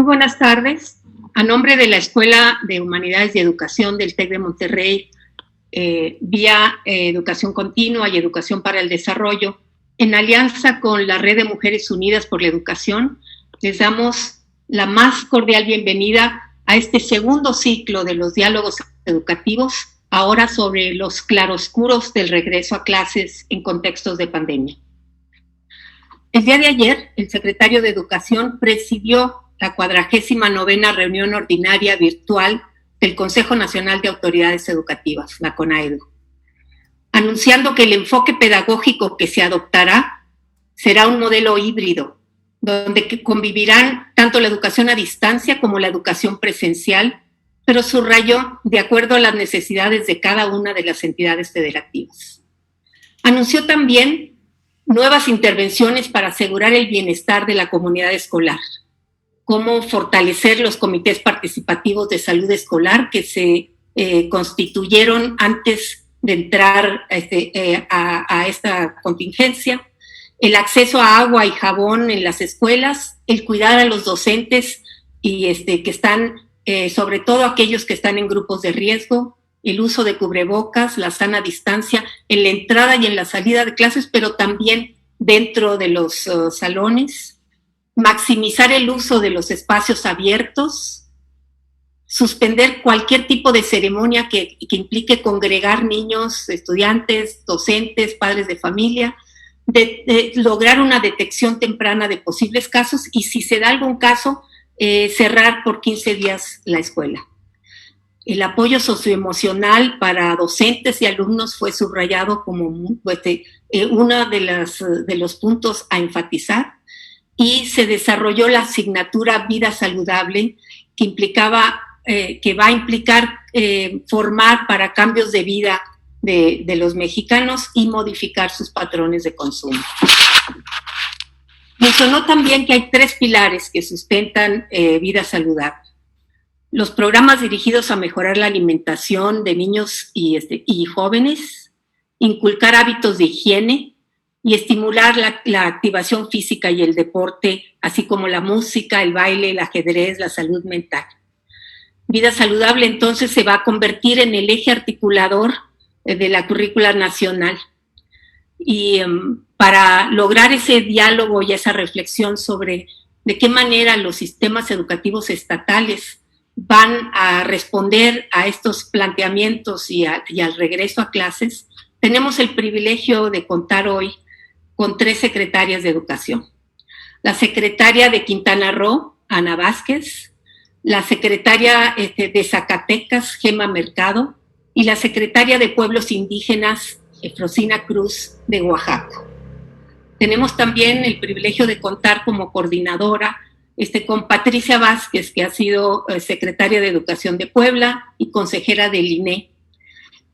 buenas tardes. A nombre de la Escuela de Humanidades y Educación del TEC de Monterrey, vía Educación Continua y Educación para el Desarrollo, en alianza con la Red de Mujeres Unidas por la Educación, les damos la más cordial bienvenida a este segundo ciclo de los diálogos educativos, ahora sobre los claroscuros del regreso a clases en contextos de pandemia. El día de ayer, el secretario de Educación presidió la 49ª reunión ordinaria virtual del Consejo Nacional de Autoridades Educativas, la CONAEDU, anunciando que el enfoque pedagógico que se adoptará será un modelo híbrido, donde convivirán tanto la educación a distancia como la educación presencial, pero subrayó de acuerdo a las necesidades de cada una de las entidades federativas. Anunció también nuevas intervenciones para asegurar el bienestar de la comunidad escolar, cómo fortalecer los comités participativos de salud escolar que se constituyeron antes de entrar a esta contingencia, el acceso a agua y jabón en las escuelas, el cuidar a los docentes y que están, sobre todo aquellos que están en grupos de riesgo, el uso de cubrebocas, la sana distancia en la entrada y en la salida de clases, pero también dentro de los salones, maximizar el uso de los espacios abiertos, suspender cualquier tipo de ceremonia que implique congregar niños, estudiantes, docentes, padres de familia, de lograr una detección temprana de posibles casos y si se da algún caso, cerrar por 15 días la escuela. El apoyo socioemocional para docentes y alumnos fue subrayado como uno de los puntos a enfatizar y se desarrolló la asignatura Vida Saludable que va a implicar formar para cambios de vida de los mexicanos y modificar sus patrones de consumo. Mencionó también que hay 3 pilares que sustentan vida saludable. Los programas dirigidos a mejorar la alimentación de niños y jóvenes, inculcar hábitos de higiene y estimular la activación física y el deporte, así como la música, el baile, el ajedrez, la salud mental. Vida saludable entonces se va a convertir en el eje articulador de la currícula nacional. Y para lograr ese diálogo y esa reflexión sobre de qué manera los sistemas educativos estatales van a responder a estos planteamientos y al regreso a clases, tenemos el privilegio de contar hoy con 3 secretarias de educación. La secretaria de Quintana Roo, Ana Vázquez, la secretaria de Zacatecas, Gema Mercado, y la secretaria de Pueblos Indígenas, Efrosina Cruz, de Oaxaca. Tenemos también el privilegio de contar como coordinadora con Patricia Vázquez, que ha sido secretaria de Educación de Puebla y consejera del INE,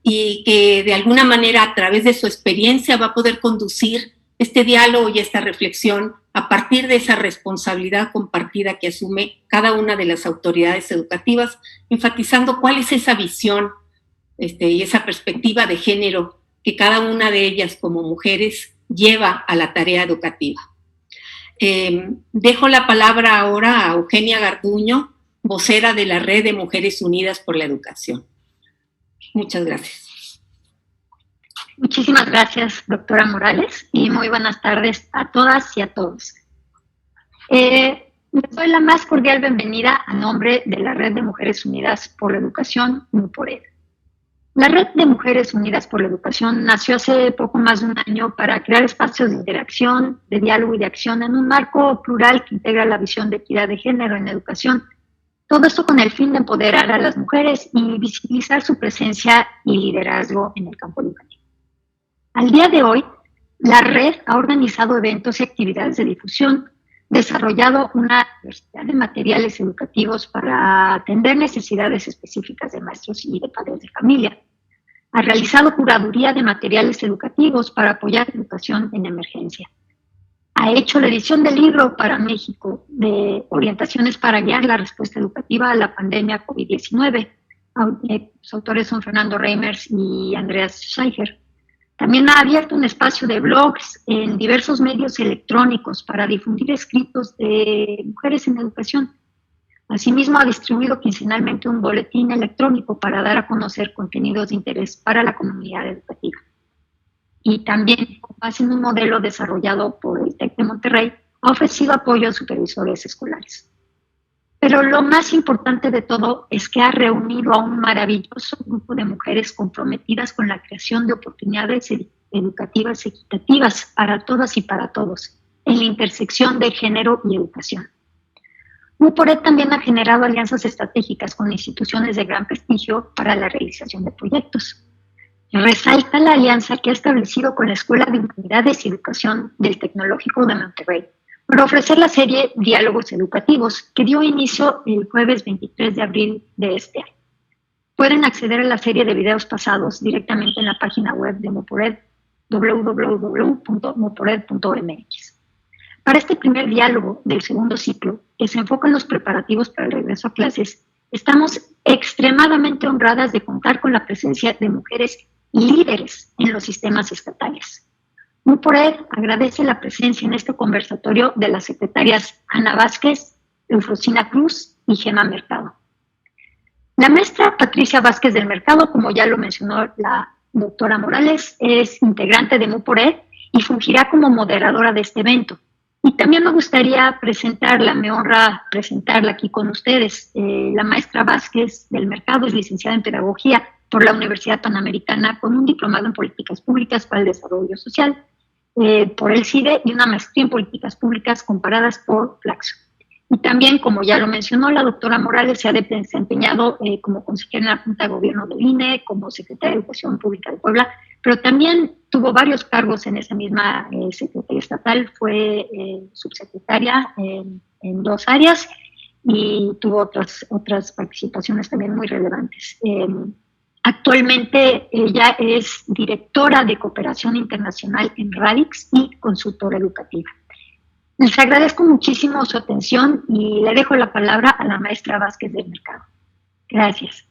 y que de alguna manera a través de su experiencia va a poder conducir este diálogo y esta reflexión a partir de esa responsabilidad compartida que asume cada una de las autoridades educativas, enfatizando cuál es esa visión y esa perspectiva de género que cada una de ellas como mujeres lleva a la tarea educativa. Dejo la palabra ahora a Eugenia Garduño, vocera de la Red de Mujeres Unidas por la Educación. Muchas gracias. Muchísimas gracias, doctora Morales, y muy buenas tardes a todas y a todos. Les doy la más cordial bienvenida a nombre de la Red de Mujeres Unidas por la Educación, MUPORED. La Red de Mujeres Unidas por la Educación nació hace poco más de un año para crear espacios de interacción, de diálogo y de acción en un marco plural que integra la visión de equidad de género en educación. Todo esto con el fin de empoderar a las mujeres y visibilizar su presencia y liderazgo en el campo educativo. Al día de hoy, la red ha organizado eventos y actividades de difusión, desarrollado una diversidad de materiales educativos para atender necesidades específicas de maestros y de padres de familia. Ha realizado curaduría de materiales educativos para apoyar la educación en emergencia. Ha hecho la edición del libro para México de orientaciones para guiar la respuesta educativa a la pandemia COVID-19. Los autores son Fernando Reimers y Andreas Scheicher. También ha abierto un espacio de blogs en diversos medios electrónicos para difundir escritos de mujeres en educación. Asimismo, ha distribuido quincenalmente un boletín electrónico para dar a conocer contenidos de interés para la comunidad educativa. Y también, con base en un modelo desarrollado por el TEC de Monterrey, ha ofrecido apoyo a supervisores escolares. Pero lo más importante de todo es que ha reunido a un maravilloso grupo de mujeres comprometidas con la creación de oportunidades educativas equitativas para todas y para todos, en la intersección de género y educación. MUPORED también ha generado alianzas estratégicas con instituciones de gran prestigio para la realización de proyectos. Resalta la alianza que ha establecido con la Escuela de Humanidades y Educación del Tecnológico de Monterrey para ofrecer la serie Diálogos Educativos, que dio inicio el jueves 23 de abril de este año. Pueden acceder a la serie de videos pasados directamente en la página web de MUPORED, www.mupored.mx. Para este primer diálogo del segundo ciclo, que se enfoca en los preparativos para el regreso a clases, estamos extremadamente honradas de contar con la presencia de mujeres líderes en los sistemas estatales. MUPORED agradece la presencia en este conversatorio de las secretarias Ana Vázquez, Eufrosina Cruz y Gemma Mercado. La maestra Patricia Vázquez del Mercado, como ya lo mencionó la doctora Morales, es integrante de MUPORED y fungirá como moderadora de este evento. Y también me gustaría presentarla, me honra presentarla aquí con ustedes. La maestra Vázquez del Mercado es licenciada en Pedagogía por la Universidad Panamericana con un diplomado en Políticas Públicas para el Desarrollo Social por el CIDE y una maestría en Políticas Públicas comparadas por Flaxo. Y también, como ya lo mencionó la doctora Morales, se ha desempeñado como consejera en la Junta de Gobierno del INE, como secretaria de Educación Pública de Puebla, pero también tuvo varios cargos en esa misma secretaría estatal, fue subsecretaria en 2 áreas y tuvo otras participaciones también muy relevantes. Actualmente ella es directora de Cooperación Internacional en Radix y consultora educativa. Les agradezco muchísimo su atención y le dejo la palabra a la maestra Vázquez del Mercado. Gracias.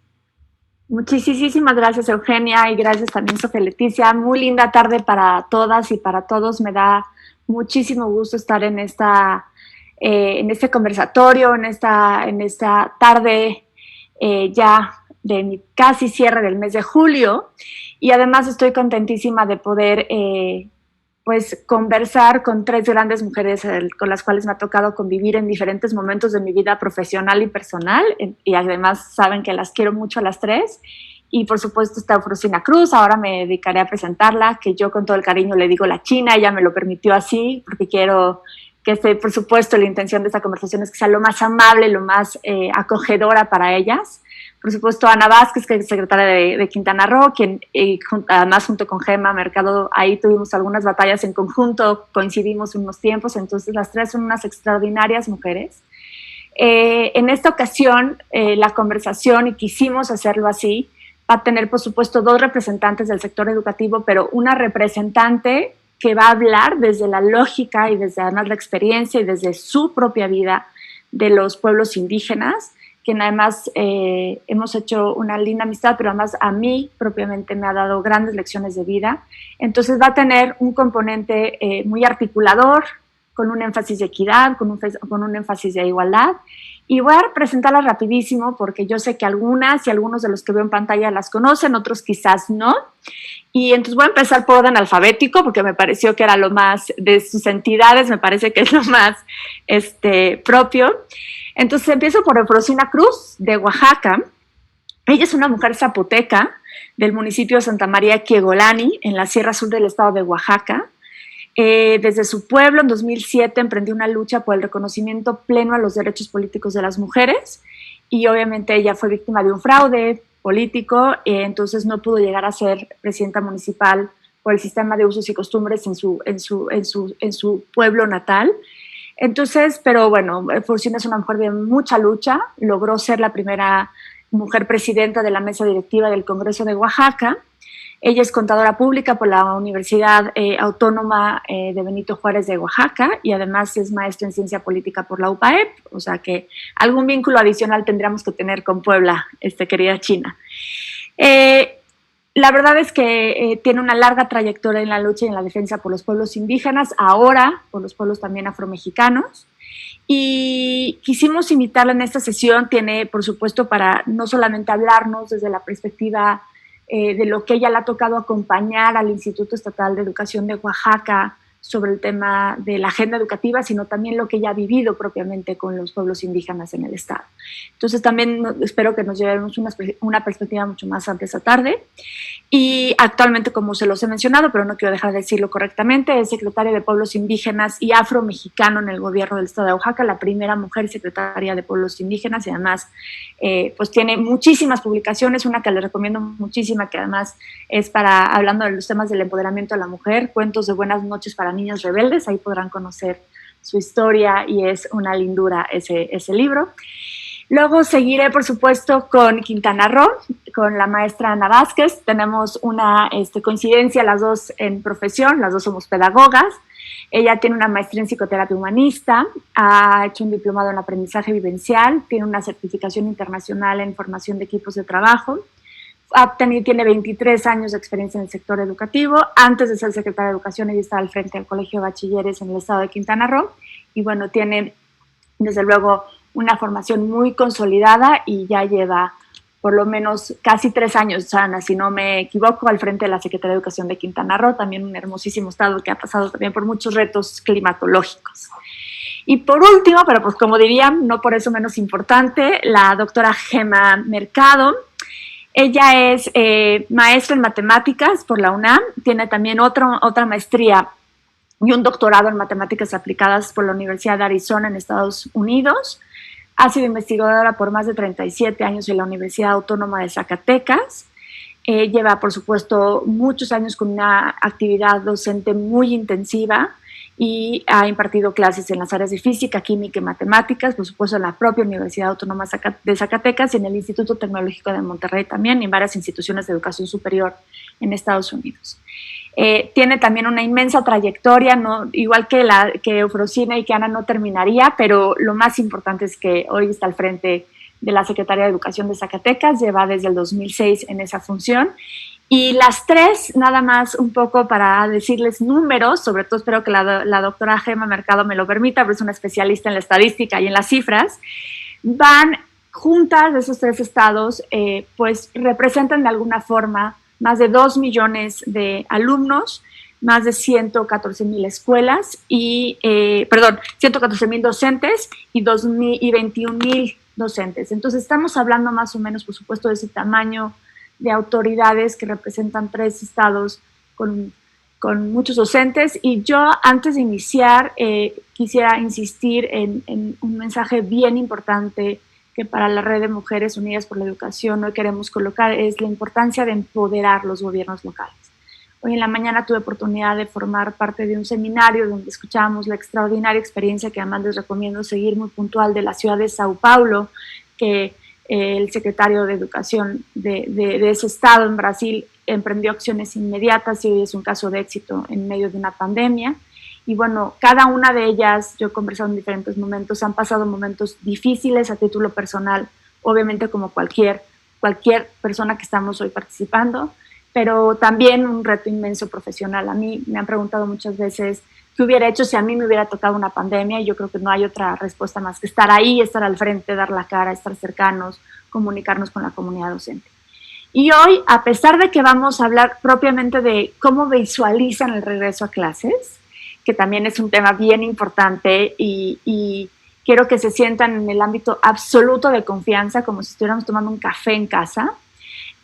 Muchísimas gracias, Eugenia, y gracias también, Sofía Leticia. Muy linda tarde para todas y para todos. Me da muchísimo gusto estar en este conversatorio, en esta tarde ya de mi casi cierre del mes de julio, y además estoy contentísima de poder pues conversar con 3 grandes mujeres con las cuales me ha tocado convivir en diferentes momentos de mi vida profesional y personal, y además saben que las quiero mucho a las 3. Y por supuesto está Eufrosina Cruz, ahora me dedicaré a presentarla, que yo con todo el cariño le digo la China, ella me lo permitió así, porque quiero que por supuesto la intención de esta conversación es que sea lo más amable, lo más acogedora para ellas. Por supuesto, Ana Vázquez, que es secretaria de Quintana Roo, quien además junto con Gemma Mercado, ahí tuvimos algunas batallas en conjunto, coincidimos unos tiempos, entonces las 3 son unas extraordinarias mujeres. En esta ocasión, la conversación, y quisimos hacerlo así, va a tener, por supuesto, 2 representantes del sector educativo, pero una representante que va a hablar desde la lógica y desde además la experiencia y desde su propia vida de los pueblos indígenas, quien además hemos hecho una linda amistad, pero además a mí propiamente me ha dado grandes lecciones de vida. Entonces va a tener un componente muy articulador, con un énfasis de equidad, con un énfasis de igualdad. Y voy a presentarla rapidísimo porque yo sé que algunas y algunos de los que veo en pantalla las conocen, otros quizás no. Y entonces voy a empezar por orden alfabético porque me pareció que era lo más, de sus entidades, me parece que es lo más propio. Entonces empiezo por Eufrosina Cruz, de Oaxaca. Ella es una mujer zapoteca del municipio de Santa María Quiegolani, en la Sierra Sur del estado de Oaxaca. Desde su pueblo, en 2007, emprendió una lucha por el reconocimiento pleno a los derechos políticos de las mujeres, y obviamente ella fue víctima de un fraude político, entonces no pudo llegar a ser presidenta municipal por el sistema de usos y costumbres en su pueblo natal. Entonces, pero bueno, Eufrosina es una mujer de mucha lucha, logró ser la primera mujer presidenta de la mesa directiva del Congreso de Oaxaca. Ella es contadora pública por la Universidad Autónoma de Benito Juárez de Oaxaca y además es maestra en ciencia política por la UPAEP, o sea que algún vínculo adicional tendríamos que tener con Puebla, querida China. La verdad es que tiene una larga trayectoria en la lucha y en la defensa por los pueblos indígenas, ahora por los pueblos también afromexicanos. Y quisimos invitarla en esta sesión, tiene, por supuesto, para no solamente hablarnos desde la perspectiva de lo que ella le ha tocado acompañar al Instituto Estatal de Educación de Oaxaca sobre el tema de la agenda educativa, sino también lo que ella ha vivido propiamente con los pueblos indígenas en el Estado. Entonces también espero que nos llevemos una perspectiva mucho más amplia esta tarde. Y actualmente, como se los he mencionado, pero no quiero dejar de decirlo correctamente, es secretaria de Pueblos Indígenas y Afro-Mexicano en el gobierno del Estado de Oaxaca, la primera mujer secretaria de Pueblos Indígenas, y además pues tiene muchísimas publicaciones, una que les recomiendo muchísima, que además es para, hablando de los temas del empoderamiento de la mujer, Cuentos de Buenas Noches para Niñas Rebeldes, ahí podrán conocer su historia y es una lindura ese libro. Luego seguiré, por supuesto, con Quintana Roo, con la maestra Ana Vázquez. Tenemos una coincidencia las dos en profesión, las dos somos pedagogas. Ella tiene una maestría en psicoterapia humanista, ha hecho un diplomado en aprendizaje vivencial, tiene una certificación internacional en formación de equipos de trabajo. Tiene 23 años de experiencia en el sector educativo. Antes de ser secretaria de Educación, ella estaba al frente del Colegio de Bachilleres en el estado de Quintana Roo. Y bueno, tiene, desde luego, una formación muy consolidada y ya lleva por lo menos casi 3 años, Ana, si no me equivoco, al frente de la Secretaría de Educación de Quintana Roo, también un hermosísimo estado que ha pasado también por muchos retos climatológicos. Y por último, pero pues como diría, no por eso menos importante, la doctora Gema Mercado. Ella es maestra en matemáticas por la UNAM, tiene también otra maestría y un doctorado en matemáticas aplicadas por la Universidad de Arizona en Estados Unidos. Ha sido investigadora por más de 37 años en la Universidad Autónoma de Zacatecas. Lleva, por supuesto, muchos años con una actividad docente muy intensiva y ha impartido clases en las áreas de física, química y matemáticas, por supuesto en la propia Universidad Autónoma de Zacatecas y en el Instituto Tecnológico de Monterrey también, y en varias instituciones de educación superior en Estados Unidos. Tiene también una inmensa trayectoria, ¿no? Igual que Eufrosina y que Ana no terminaría, pero lo más importante es que hoy está al frente de la Secretaría de Educación de Zacatecas, lleva desde el 2006 en esa función. Y las tres, nada más un poco para decirles números, sobre todo espero que la doctora Gema Mercado me lo permita, pero es una especialista en la estadística y en las cifras, van juntas de esos 3 estados, pues representan de alguna forma más de 2 millones de alumnos, más de 114,000 escuelas, 114,000 docentes y 21,000 docentes. Entonces estamos hablando más o menos, por supuesto, de ese tamaño de autoridades que representan 3 estados con muchos docentes. Y yo, antes de iniciar, quisiera insistir en un mensaje bien importante que para la Red de Mujeres Unidas por la Educación hoy queremos colocar, es la importancia de empoderar los gobiernos locales. Hoy en la mañana tuve oportunidad de formar parte de un seminario donde escuchábamos la extraordinaria experiencia que además les recomiendo seguir muy puntual de la ciudad de Sao Paulo, que el secretario de Educación de ese estado en Brasil emprendió acciones inmediatas y hoy es un caso de éxito en medio de una pandemia. Y bueno, cada una de ellas, yo he conversado en diferentes momentos, han pasado momentos difíciles a título personal, obviamente como cualquier persona que estamos hoy participando, pero también un reto inmenso profesional. A mí me han preguntado muchas veces qué hubiera hecho si a mí me hubiera tocado una pandemia, y yo creo que no hay otra respuesta más que estar ahí, estar al frente, dar la cara, estar cercanos, comunicarnos con la comunidad docente. Y hoy, a pesar de que vamos a hablar propiamente de cómo visualizan el regreso a clases, que también es un tema bien importante y quiero que se sientan en el ámbito absoluto de confianza, como si estuviéramos tomando un café en casa,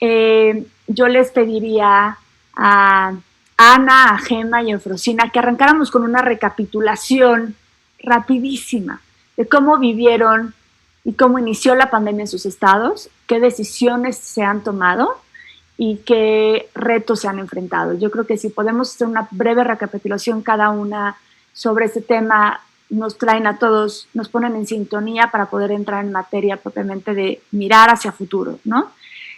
yo les pediría a Ana, a Gema y a Eufrosina que arrancáramos con una recapitulación rapidísima de cómo vivieron y cómo inició la pandemia en sus estados, qué decisiones se han tomado y qué retos se han enfrentado. Yo creo que si podemos hacer una breve recapitulación cada una sobre este tema, nos traen a todos, nos ponen en sintonía para poder entrar en materia propiamente de mirar hacia futuro, ¿no?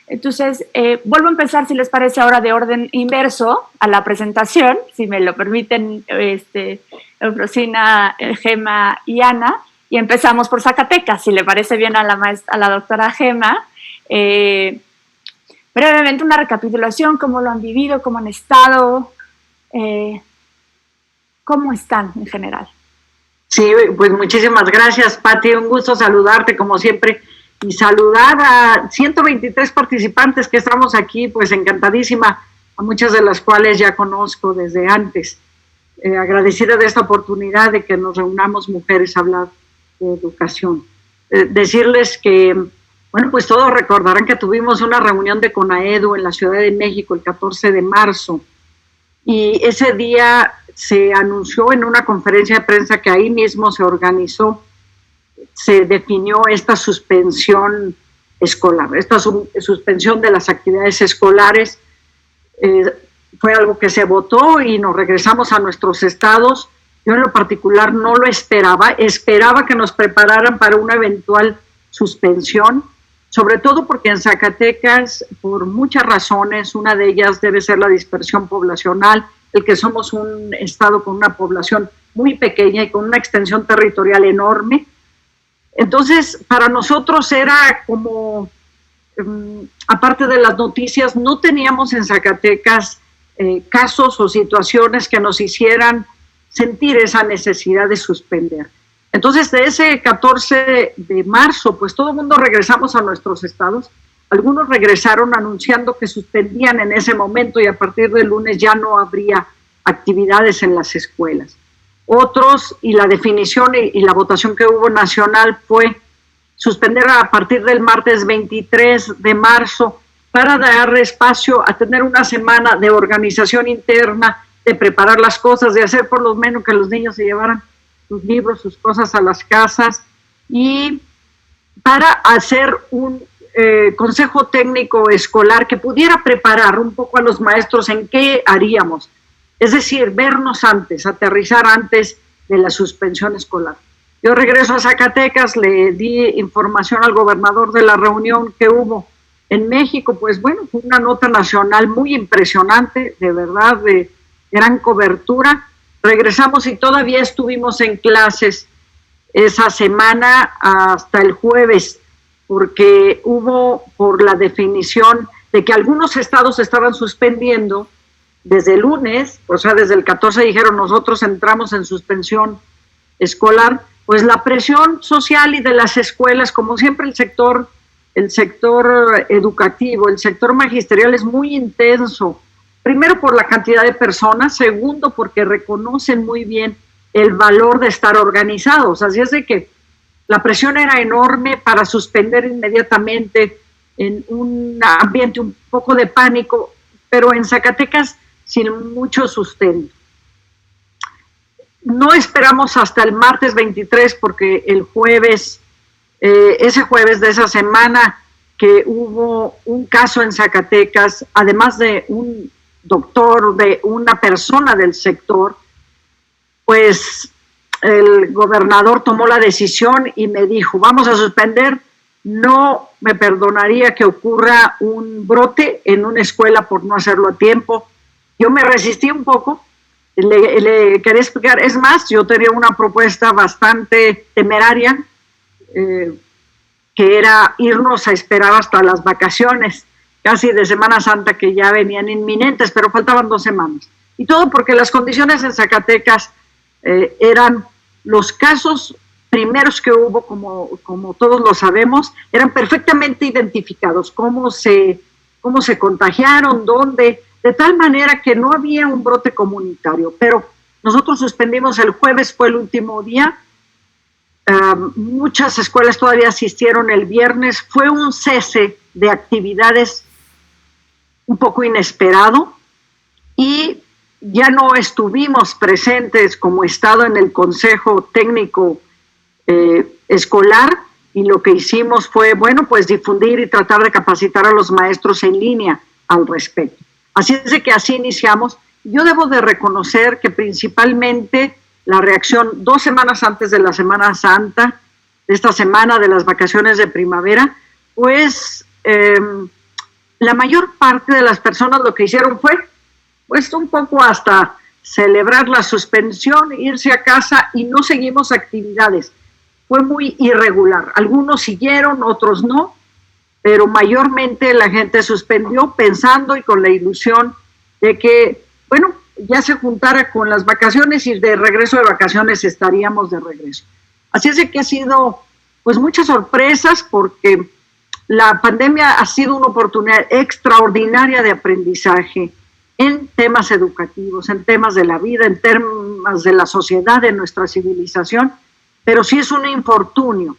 Entonces, vuelvo a empezar, si les parece, ahora de orden inverso a la presentación, si me lo permiten, Eufrosina, Gema y Ana, y empezamos por Zacatecas, si le parece bien a la doctora Gema. Brevemente una recapitulación, cómo lo han vivido, cómo han estado, cómo están en general. Sí, pues muchísimas gracias, Pati. Un gusto saludarte como siempre y saludar a 123 participantes que estamos aquí, pues encantadísima, a muchas de las cuales ya conozco desde antes. Agradecida de esta oportunidad de que nos reunamos mujeres a hablar de educación. Decirles que, bueno, pues todos recordarán que tuvimos una reunión de CONAEDU en la Ciudad de México el 14 de marzo y ese día se anunció en una conferencia de prensa que ahí mismo se organizó, se definió esta suspensión escolar, esta suspensión de las actividades escolares. Fue algo que se votó y nos regresamos a nuestros estados. Yo en lo particular no lo esperaba que nos prepararan para una eventual suspensión, sobre todo porque en Zacatecas, por muchas razones, una de ellas debe ser la dispersión poblacional, el que somos un estado con una población muy pequeña y con una extensión territorial enorme. Entonces, para nosotros era como, aparte de las noticias, no teníamos en Zacatecas casos o situaciones que nos hicieran sentir esa necesidad de suspender. Entonces, de ese 14 de marzo, pues todo el mundo regresamos a nuestros estados. Algunos regresaron anunciando que suspendían en ese momento y a partir del lunes ya no habría actividades en las escuelas. Otros, y la definición y la votación que hubo nacional fue suspender a partir del martes 23 de marzo para dar espacio a tener una semana de organización interna, de preparar las cosas, de hacer por lo menos que los niños se llevaran sus libros, sus cosas a las casas y para hacer un consejo técnico escolar que pudiera preparar un poco a los maestros en qué haríamos. Es decir, vernos antes, aterrizar antes de la suspensión escolar. Yo regreso a Zacatecas, le di información al gobernador de la reunión que hubo en México, pues bueno, fue una nota nacional muy impresionante, de verdad, de gran cobertura. Regresamos y todavía estuvimos en clases esa semana hasta el jueves, porque hubo por la definición de que algunos estados estaban suspendiendo desde el lunes, o sea, desde el 14 dijeron nosotros entramos en suspensión escolar, pues la presión social y de las escuelas, como siempre el sector educativo, el sector magisterial es muy intenso, primero por la cantidad de personas, segundo porque reconocen muy bien el valor de estar organizados, así es de que la presión era enorme para suspender inmediatamente en un ambiente un poco de pánico, pero en Zacatecas sin mucho sustento. No esperamos hasta el martes 23 porque el jueves, ese jueves de esa semana que hubo un caso en Zacatecas, además de un doctor, de una persona del sector, pues el gobernador tomó la decisión y me dijo, vamos a suspender, no me perdonaría que ocurra un brote en una escuela por no hacerlo a tiempo. Yo me resistí un poco, le quería explicar, es más, yo tenía una propuesta bastante temeraria, que era irnos a esperar hasta las vacaciones, casi de Semana Santa, que ya venían inminentes, pero faltaban 2 semanas. Y todo porque las condiciones en Zacatecas eran los casos primeros que hubo, como todos lo sabemos, eran perfectamente identificados, cómo se contagiaron, dónde, de tal manera que no había un brote comunitario. Pero nosotros suspendimos el jueves, fue el último día, muchas escuelas todavía asistieron el viernes, fue un cese de actividades un poco inesperado y ya no estuvimos presentes como Estado en el Consejo Técnico Escolar y lo que hicimos fue, bueno, pues difundir y tratar de capacitar a los maestros en línea al respecto. Así es de que así iniciamos. Yo debo de reconocer que principalmente la reacción 2 semanas antes de la Semana Santa, de esta semana de las vacaciones de primavera, pues la mayor parte de las personas lo que hicieron fue pues un poco hasta celebrar la suspensión, irse a casa y no seguimos actividades. Fue muy irregular. Algunos siguieron, otros no, pero mayormente la gente suspendió pensando y con la ilusión de que, bueno, ya se juntara con las vacaciones y de regreso de vacaciones estaríamos de regreso. Así es de que ha sido pues muchas sorpresas porque la pandemia ha sido una oportunidad extraordinaria de aprendizaje en temas educativos, en temas de la vida, en temas de la sociedad, de nuestra civilización, pero sí es un infortunio,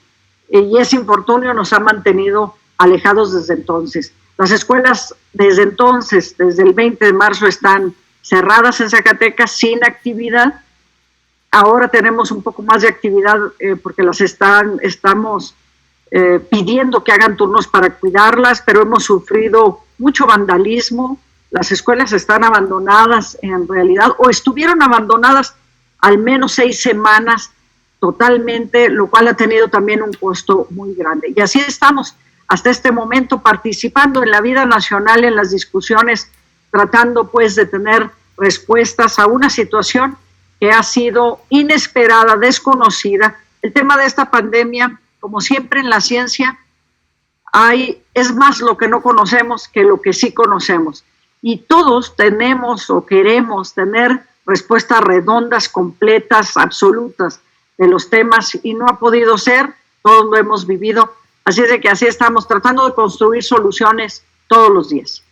y ese infortunio nos ha mantenido alejados desde entonces. Las escuelas desde entonces, desde el 20 de marzo, están cerradas en Zacatecas, sin actividad. Ahora tenemos un poco más de actividad porque estamos pidiendo que hagan turnos para cuidarlas, pero hemos sufrido mucho vandalismo. Las escuelas están abandonadas en realidad, o estuvieron abandonadas al menos 6 semanas totalmente, lo cual ha tenido también un costo muy grande. Y así estamos hasta este momento participando en la vida nacional, en las discusiones, tratando pues de tener respuestas a una situación que ha sido inesperada, desconocida. El tema de esta pandemia, como siempre en la ciencia, es más lo que no conocemos que lo que sí conocemos. Y todos tenemos o queremos tener respuestas redondas, completas, absolutas de los temas, y no ha podido ser, todos lo hemos vivido, así es de que así estamos tratando de construir soluciones todos los días.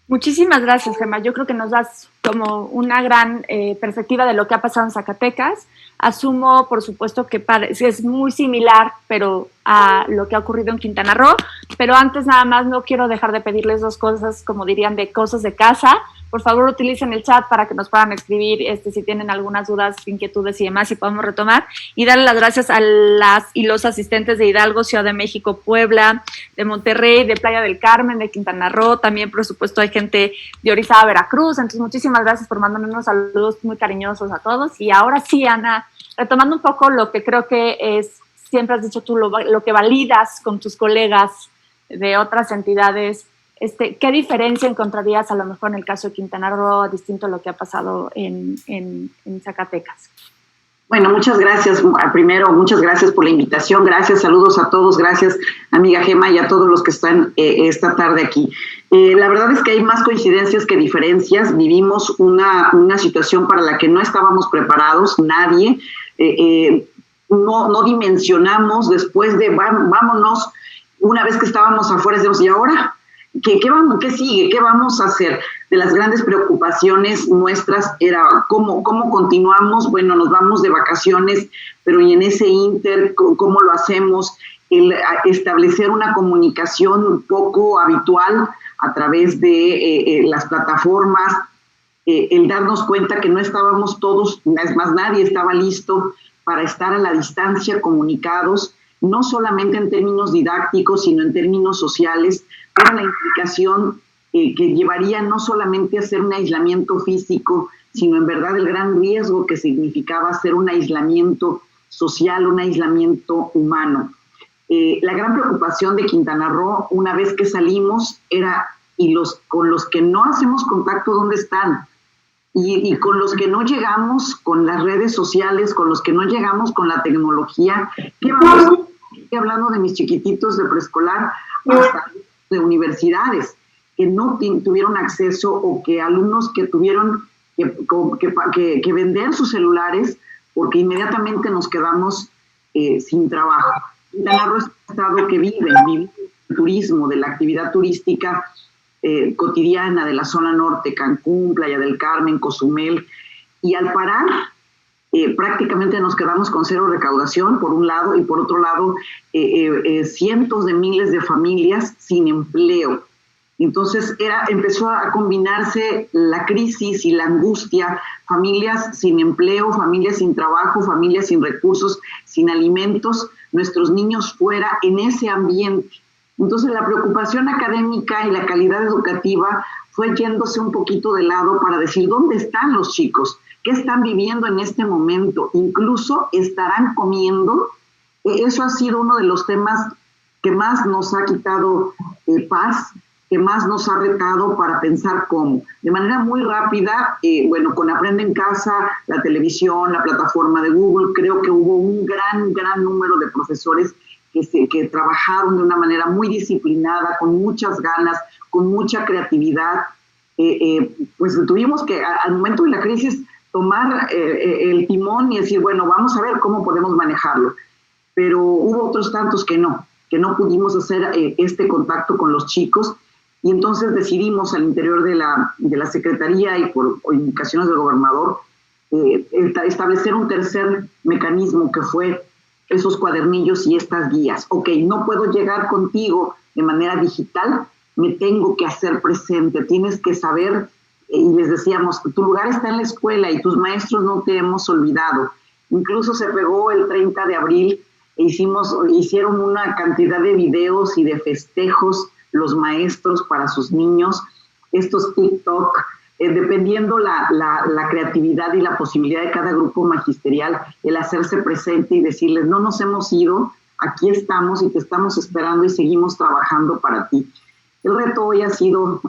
Muchísimas gracias, Gemma. Yo creo que nos das como una gran perspectiva de lo que ha pasado en Zacatecas. Asumo, por supuesto, que es muy similar, pero a lo que ha ocurrido en Quintana Roo. Pero antes, nada más, no quiero dejar de pedirles 2 cosas, como dirían, de cosas de casa. Por favor, utilicen el chat para que nos puedan escribir si tienen algunas dudas, inquietudes y demás, y podemos retomar. Y darle las gracias a las y los asistentes de Hidalgo, Ciudad de México, Puebla, de Monterrey, de Playa del Carmen, de Quintana Roo. También, por supuesto, hay gente de Orizaba, Veracruz. Entonces, muchísimas gracias por mandarnos unos saludos muy cariñosos a todos. Y ahora sí, Ana, retomando un poco lo que creo que siempre has dicho tú, lo que validas con tus colegas de otras entidades. ¿Qué diferencia encontrarías a lo mejor en el caso de Quintana Roo distinto a lo que ha pasado en Zacatecas? Bueno, muchas gracias. Primero, muchas gracias por la invitación. Gracias, saludos a todos. Gracias, amiga Gemma, y a todos los que están esta tarde aquí. La verdad es que hay más coincidencias que diferencias. Vivimos una situación para la que no estábamos preparados, nadie. No dimensionamos después de vámonos. Una vez que estábamos afuera, decimos, ¿y ahora? ¿Qué sigue? ¿Qué vamos a hacer? De las grandes preocupaciones nuestras era cómo continuamos. Bueno, nos vamos de vacaciones, pero y en ese ínter, ¿cómo lo hacemos? El establecer una comunicación poco habitual a través de las plataformas, el darnos cuenta que no estábamos todos, es más, nadie estaba listo para estar a la distancia comunicados, no solamente en términos didácticos, sino en términos sociales, para la implicación que llevaría no solamente a hacer un aislamiento físico, sino en verdad el gran riesgo que significaba hacer un aislamiento social, un aislamiento humano. La gran preocupación de Quintana Roo, una vez que salimos, era, con los que no hacemos contacto, ¿dónde están? Y con los que no llegamos con las redes sociales, con los que no llegamos con la tecnología, ¿qué vamos a hacer? Estoy hablando de mis chiquititos de preescolar hasta de universidades que no tuvieron acceso, o que alumnos que tuvieron que vender sus celulares porque inmediatamente nos quedamos sin trabajo. Quintana Roo es un estado que vive del turismo, de la actividad turística cotidiana de la zona norte, Cancún, Playa del Carmen, Cozumel, y al parar prácticamente nos quedamos con 0 recaudación por un lado, y por otro lado cientos de miles de familias sin empleo. Entonces empezó a combinarse la crisis y la angustia, familias sin empleo, familias sin trabajo, familias sin recursos, sin alimentos, nuestros niños fuera en ese ambiente. Entonces la preocupación académica y la calidad educativa fue yéndose un poquito de lado para decir, ¿dónde están los chicos? ¿Qué están viviendo en este momento? Incluso estarán comiendo. Eso ha sido uno de los temas que más nos ha quitado paz, que más nos ha retado para pensar cómo. De manera muy rápida, con Aprende en Casa, la televisión, la plataforma de Google, creo que hubo un gran número de profesores que trabajaron de una manera muy disciplinada, con muchas ganas, con mucha creatividad, pues tuvimos que, al momento de la crisis, tomar el timón y decir, bueno, vamos a ver cómo podemos manejarlo. Pero hubo otros tantos que no pudimos hacer este contacto con los chicos, y entonces decidimos al interior de la Secretaría y por indicaciones del gobernador establecer un tercer mecanismo, que fue esos cuadernillos y estas guías. Ok, no puedo llegar contigo de manera digital, me tengo que hacer presente, tienes que saber, y les decíamos, tu lugar está en la escuela y tus maestros no te hemos olvidado. Incluso se pegó el 30 de abril e hicieron una cantidad de videos y de festejos los maestros para sus niños, estos TikTok, dependiendo la creatividad y la posibilidad de cada grupo magisterial, el hacerse presente y decirles, no nos hemos ido, aquí estamos y te estamos esperando y seguimos trabajando para ti. El reto hoy ha sido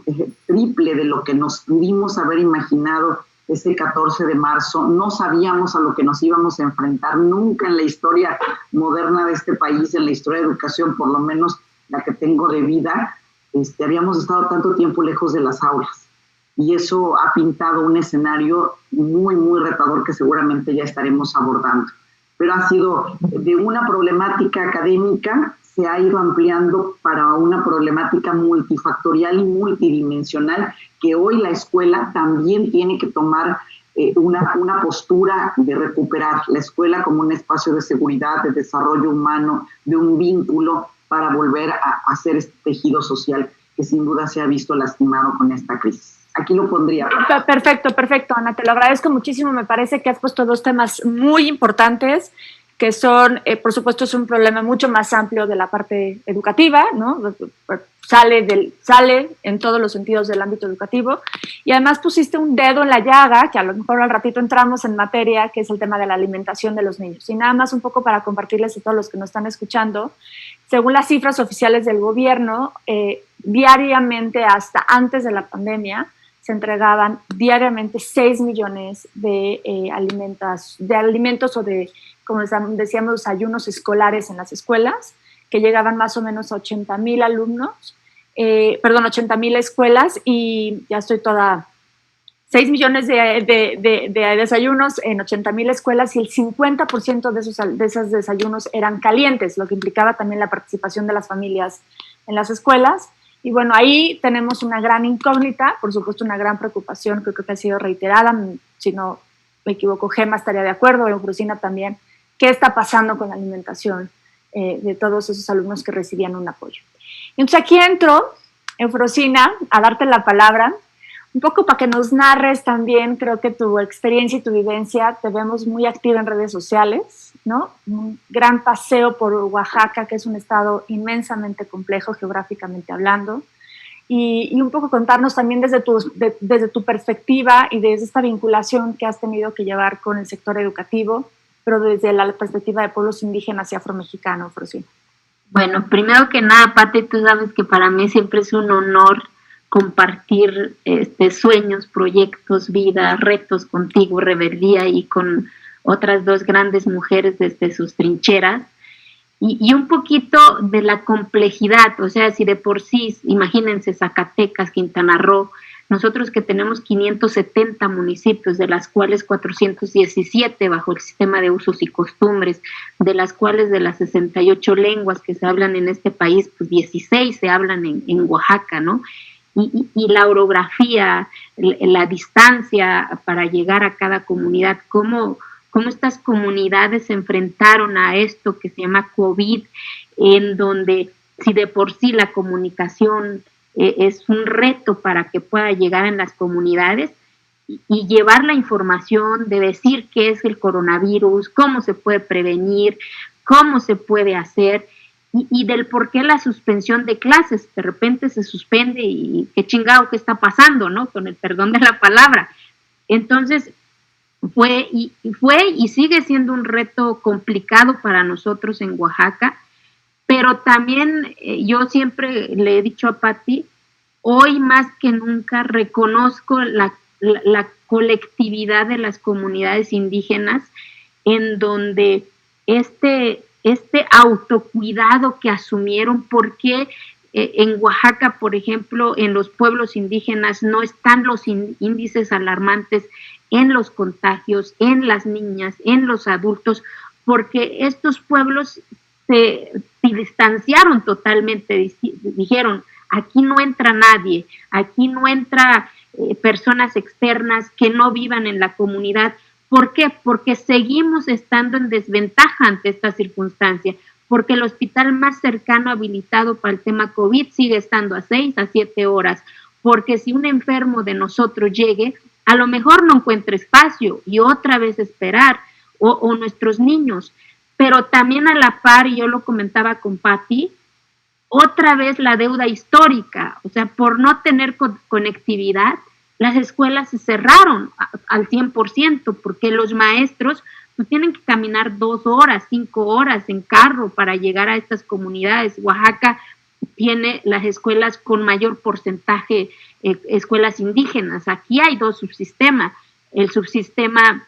triple de lo que nos pudimos haber imaginado ese 14 de marzo. No sabíamos a lo que nos íbamos a enfrentar nunca en la historia moderna de este país, en la historia de educación, por lo menos la que tengo de vida. Habíamos estado tanto tiempo lejos de las aulas, y eso ha pintado un escenario muy, muy retador que seguramente ya estaremos abordando. Pero ha sido de una problemática académica, se ha ido ampliando para una problemática multifactorial y multidimensional, que hoy la escuela también tiene que tomar una postura de recuperar la escuela como un espacio de seguridad, de desarrollo humano, de un vínculo para volver a hacer este tejido social que sin duda se ha visto lastimado con esta crisis. Aquí lo pondría. Perfecto, Ana, te lo agradezco muchísimo. Me parece que has puesto dos temas muy importantes, que son, por supuesto, es un problema mucho más amplio de la parte educativa, ¿no? Sale en todos los sentidos del ámbito educativo, y además pusiste un dedo en la llaga, que a lo mejor al ratito entramos en materia, que es el tema de la alimentación de los niños. Y nada más un poco para compartirles a todos los que nos están escuchando, según las cifras oficiales del gobierno, diariamente hasta antes de la pandemia, se entregaban diariamente 6 millones de alimentos o de, como decíamos, ayunos escolares en las escuelas, que llegaban más o menos a 80,000 alumnos, 80,000 escuelas, y ya estoy toda... 6 millones de desayunos en 80,000 escuelas, y el 50% de esos desayunos eran calientes, lo que implicaba también la participación de las familias en las escuelas. Y bueno, ahí tenemos una gran incógnita, por supuesto una gran preocupación, creo que ha sido reiterada, si no me equivoco, Gema estaría de acuerdo, Eufrosina también, qué está pasando con la alimentación de todos esos alumnos que recibían un apoyo. Entonces aquí entro, Eufrosina, a darte la palabra, un poco para que nos narres también, creo que tu experiencia y tu vivencia, te vemos muy activa en redes sociales, ¿no? Un gran paseo por Oaxaca, que es un estado inmensamente complejo geográficamente hablando, y un poco contarnos también desde tu perspectiva y desde esta vinculación que has tenido que llevar con el sector educativo, pero desde la perspectiva de pueblos indígenas y afromexicanos, Frosina. Bueno, primero que nada, Pati, tú sabes que para mí siempre es un honor compartir sueños, proyectos, vida, retos contigo, Rebeldía, y con otras dos grandes mujeres desde sus trincheras, y un poquito de la complejidad, o sea, si de por sí, imagínense Zacatecas, Quintana Roo, nosotros que tenemos 570 municipios, de las cuales 417 bajo el sistema de usos y costumbres, de las cuales de las 68 lenguas que se hablan en este país, pues 16 se hablan en Oaxaca, ¿no? Y la orografía, la distancia para llegar a cada comunidad, cómo estas comunidades se enfrentaron a esto que se llama COVID, en donde si de por sí la comunicación es un reto para que pueda llegar en las comunidades, y llevar la información de decir qué es el coronavirus, cómo se puede prevenir, cómo se puede hacer, y del por qué la suspensión de clases. De repente se suspende y qué chingado que está pasando, ¿no? Con el perdón de la palabra. Entonces fue y sigue siendo un reto complicado para nosotros en Oaxaca, pero también yo siempre le he dicho a Pati, hoy más que nunca reconozco la colectividad de las comunidades indígenas, en donde este autocuidado que asumieron, porque En Oaxaca, por ejemplo, en los pueblos indígenas no están los índices alarmantes en los contagios, en las niñas, en los adultos, porque estos pueblos se distanciaron totalmente, dijeron, aquí no entra nadie, aquí no entra personas externas que no vivan en la comunidad. ¿Por qué? Porque seguimos estando en desventaja ante esta circunstancia, porque el hospital más cercano habilitado para el tema COVID sigue estando a 6 a 7 horas, porque si un enfermo de nosotros llegue, a lo mejor no encuentra espacio y otra vez esperar, o nuestros niños, pero también a la par, y yo lo comentaba con Patti, otra vez la deuda histórica, o sea, por no tener conectividad, las escuelas se cerraron al 100%, porque los maestros pues, tienen que caminar 2 horas, 5 horas en carro para llegar a estas comunidades. Oaxaca tiene las escuelas con mayor porcentaje, escuelas indígenas. Aquí hay 2 subsistemas, el subsistema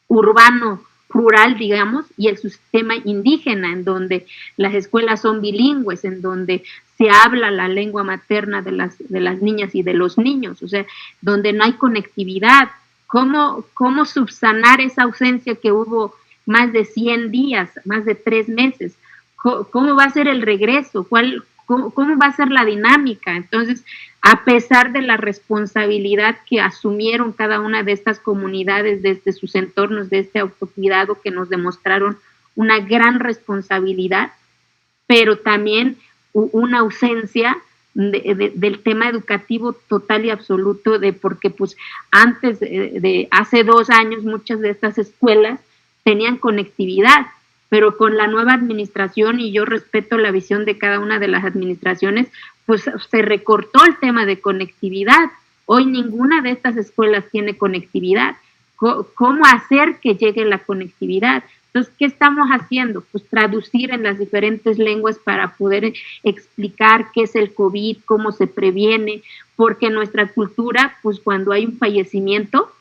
urbano rural, digamos, y el sistema indígena, en donde las escuelas son bilingües, en donde se habla la lengua materna de las niñas y de los niños, o sea, donde no hay conectividad. ¿Cómo subsanar esa ausencia que hubo más de 100 días, más de 3 meses? ¿Cómo va a ser el regreso? ¿Cómo va a ser la dinámica? Entonces, a pesar de la responsabilidad que asumieron cada una de estas comunidades desde sus entornos, de este autocuidado que nos demostraron una gran responsabilidad, pero también una ausencia del tema educativo total y absoluto, porque pues antes de hace 2 años muchas de estas escuelas tenían conectividad, pero con la nueva administración, y yo respeto la visión de cada una de las administraciones, pues se recortó el tema de conectividad. Hoy ninguna de estas escuelas tiene conectividad. ¿Cómo hacer que llegue la conectividad? Entonces, ¿qué estamos haciendo? Pues traducir en las diferentes lenguas para poder explicar qué es el COVID, cómo se previene, porque nuestra cultura, pues cuando hay un fallecimiento,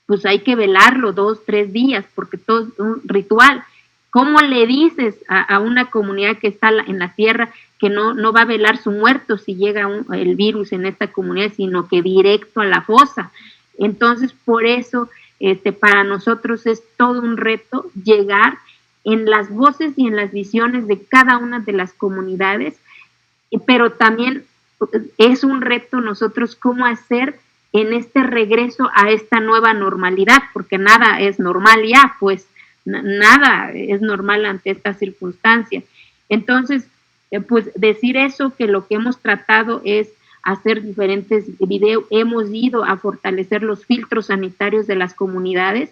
pues hay que velarlo 2, 3 días, porque todo es un ritual. ¿Cómo le dices a una comunidad que está en la tierra que no va a velar su muerto si llega el virus en esta comunidad, sino que directo a la fosa? Entonces, por eso, para nosotros es todo un reto llegar en las voces y en las visiones de cada una de las comunidades, pero también es un reto nosotros cómo hacer en este regreso a esta nueva normalidad, porque nada es normal ya, pues nada es normal ante esta circunstancia. Entonces, pues decir eso, que lo que hemos tratado es hacer diferentes videos, hemos ido a fortalecer los filtros sanitarios de las comunidades.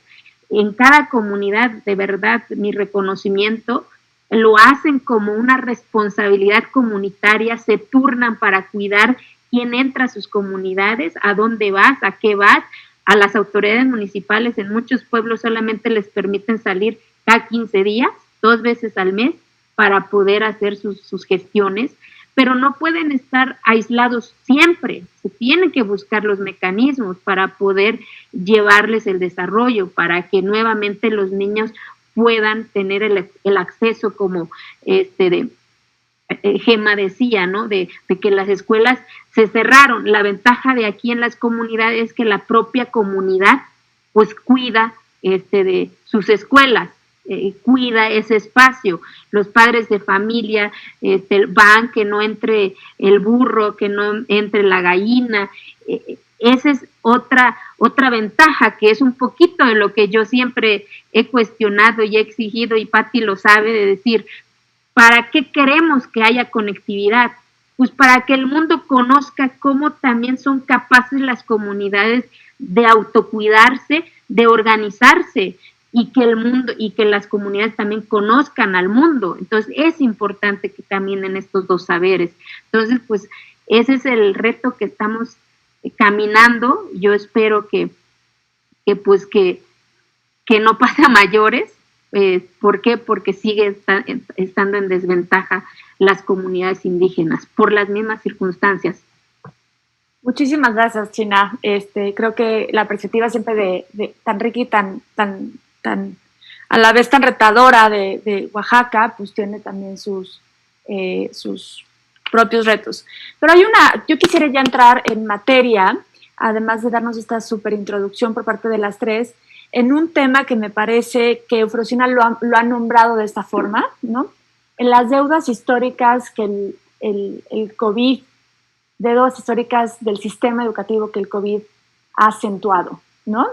En cada comunidad, de verdad, mi reconocimiento, lo hacen como una responsabilidad comunitaria, se turnan para cuidar quién entra a sus comunidades, a dónde vas, a qué vas. A las autoridades municipales en muchos pueblos solamente les permiten salir cada 15 días, 2 veces al mes, para poder hacer sus gestiones, pero no pueden estar aislados siempre. Se tienen que buscar los mecanismos para poder llevarles el desarrollo, para que nuevamente los niños puedan tener el acceso, como Gema decía, ¿no? De que las escuelas se cerraron. La ventaja de aquí en las comunidades es que la propia comunidad pues cuida de sus escuelas, cuida ese espacio. Los padres de familia van, que no entre el burro, que no entre la gallina. Esa es otra ventaja, que es un poquito de lo que yo siempre he cuestionado y he exigido, y Patti lo sabe, de decir, ¿para qué queremos que haya conectividad? Pues para que el mundo conozca cómo también son capaces las comunidades de autocuidarse, de organizarse, y que el mundo y que las comunidades también conozcan al mundo. Entonces es importante que también en estos 2 saberes. Entonces, pues ese es el reto que estamos caminando. Yo espero que no pase a mayores. ¿Por qué? Porque sigue estando en desventaja las comunidades indígenas por las mismas circunstancias. Muchísimas gracias, China. Creo que la perspectiva siempre de tan rica y tan a la vez tan retadora de Oaxaca, pues tiene también sus propios retos. Pero yo quisiera ya entrar en materia, además de darnos esta súper introducción por parte de las tres, en un tema que me parece que Eufrosina lo ha nombrado de esta forma, ¿no? En las deudas históricas que el COVID, deudas históricas del sistema educativo que el COVID ha acentuado, ¿no?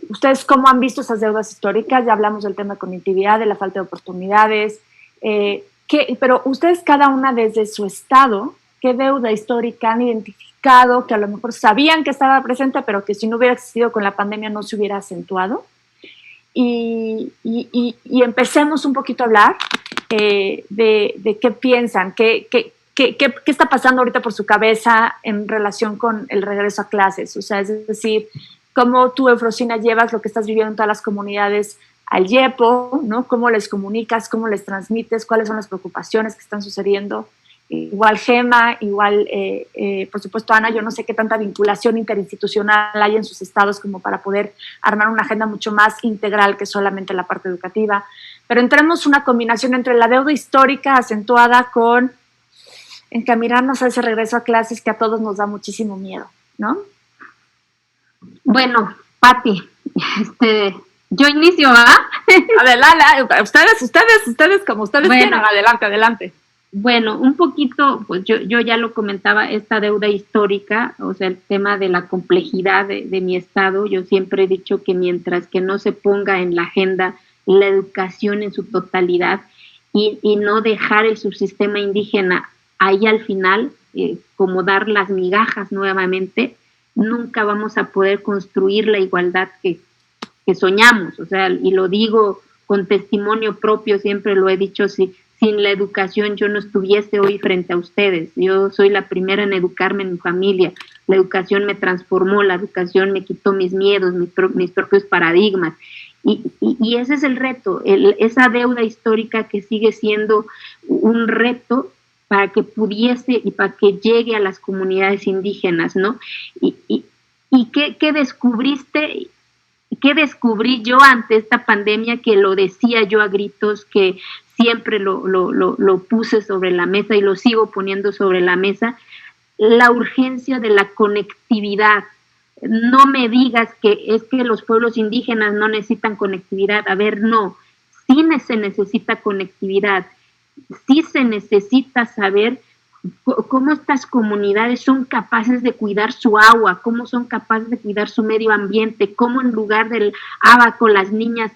¿Ustedes cómo han visto esas deudas históricas? Ya hablamos del tema de conectividad, de la falta de oportunidades, pero ustedes cada una desde su estado, ¿qué deuda histórica han identificado que a lo mejor sabían que estaba presente, pero que si no hubiera existido con la pandemia no se hubiera acentuado? Y empecemos un poquito a hablar de qué piensan, qué está pasando ahorita por su cabeza en relación con el regreso a clases. O sea, es decir, cómo tú, Eufrosina, llevas lo que estás viviendo en todas las comunidades al YEPO, ¿no? Cómo les comunicas, cómo les transmites, cuáles son las preocupaciones que están sucediendo. Igual Gema, igual, por supuesto, Ana, yo no sé qué tanta vinculación interinstitucional hay en sus estados como para poder armar una agenda mucho más integral que solamente la parte educativa. Pero entremos una combinación entre la deuda histórica acentuada con encaminarnos a ese regreso a clases que a todos nos da muchísimo miedo, ¿no? Bueno, Pati, yo inicio, ¿verdad? Adelante, ustedes como ustedes quieran, adelante. Bueno, un poquito, pues yo ya lo comentaba, esta deuda histórica, o sea, el tema de la complejidad de mi estado. Yo siempre he dicho que mientras que no se ponga en la agenda la educación en su totalidad y no dejar el subsistema indígena ahí al final, como dar las migajas nuevamente, nunca vamos a poder construir la igualdad que soñamos. O sea, y lo digo con testimonio propio, siempre lo he dicho, sin la educación yo no estuviese hoy frente a ustedes. Yo soy la primera en educarme en mi familia. La educación me transformó, la educación me quitó mis miedos, mis propios paradigmas. Y ese es el reto, esa deuda histórica que sigue siendo un reto para que pudiese y para que llegue a las comunidades indígenas, ¿no? ¿Y qué descubriste? ¿Qué descubrí yo ante esta pandemia? Que lo decía yo a gritos, que siempre lo puse sobre la mesa y lo sigo poniendo sobre la mesa, la urgencia de la conectividad. No me digas que es que los pueblos indígenas no necesitan conectividad. A ver, no, sí se necesita conectividad, sí se necesita saber cómo estas comunidades son capaces de cuidar su agua, cómo son capaces de cuidar su medio ambiente, cómo en lugar del abaco las niñas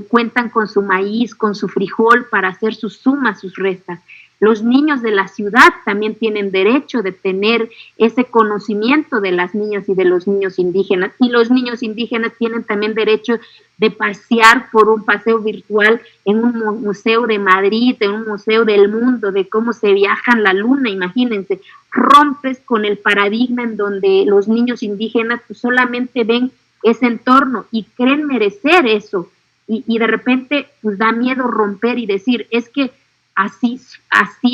cuentan con su maíz, con su frijol para hacer sus sumas, sus restas. Los niños de la ciudad también tienen derecho de tener ese conocimiento de las niñas y de los niños indígenas, y los niños indígenas tienen también derecho de pasear por un paseo virtual en un museo de Madrid, en un museo del mundo, de cómo se viaja en la luna. Imagínense, rompes con el paradigma en donde los niños indígenas pues solamente ven ese entorno y creen merecer eso, y de repente pues da miedo romper y decir, es que así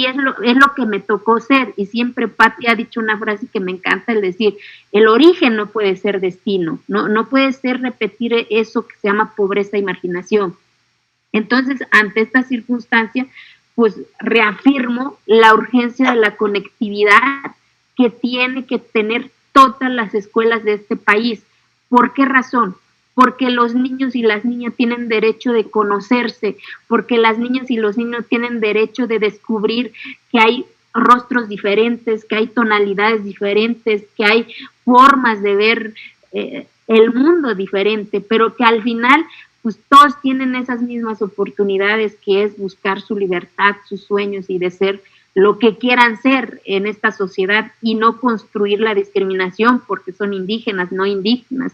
es lo que me tocó ser. Y siempre Pati ha dicho una frase que me encanta, el decir, el origen no puede ser destino, no puede ser repetir eso que se llama pobreza y marginación. Entonces, ante esta circunstancia, pues reafirmo la urgencia de la conectividad que tiene que tener todas las escuelas de este país. ¿Por qué razón? Porque los niños y las niñas tienen derecho de conocerse, porque las niñas y los niños tienen derecho de descubrir que hay rostros diferentes, que hay tonalidades diferentes, que hay formas de ver el mundo diferente, pero que al final pues todos tienen esas mismas oportunidades, que es buscar su libertad, sus sueños y de ser lo que quieran ser en esta sociedad y no construir la discriminación porque son indígenas, no indígenas.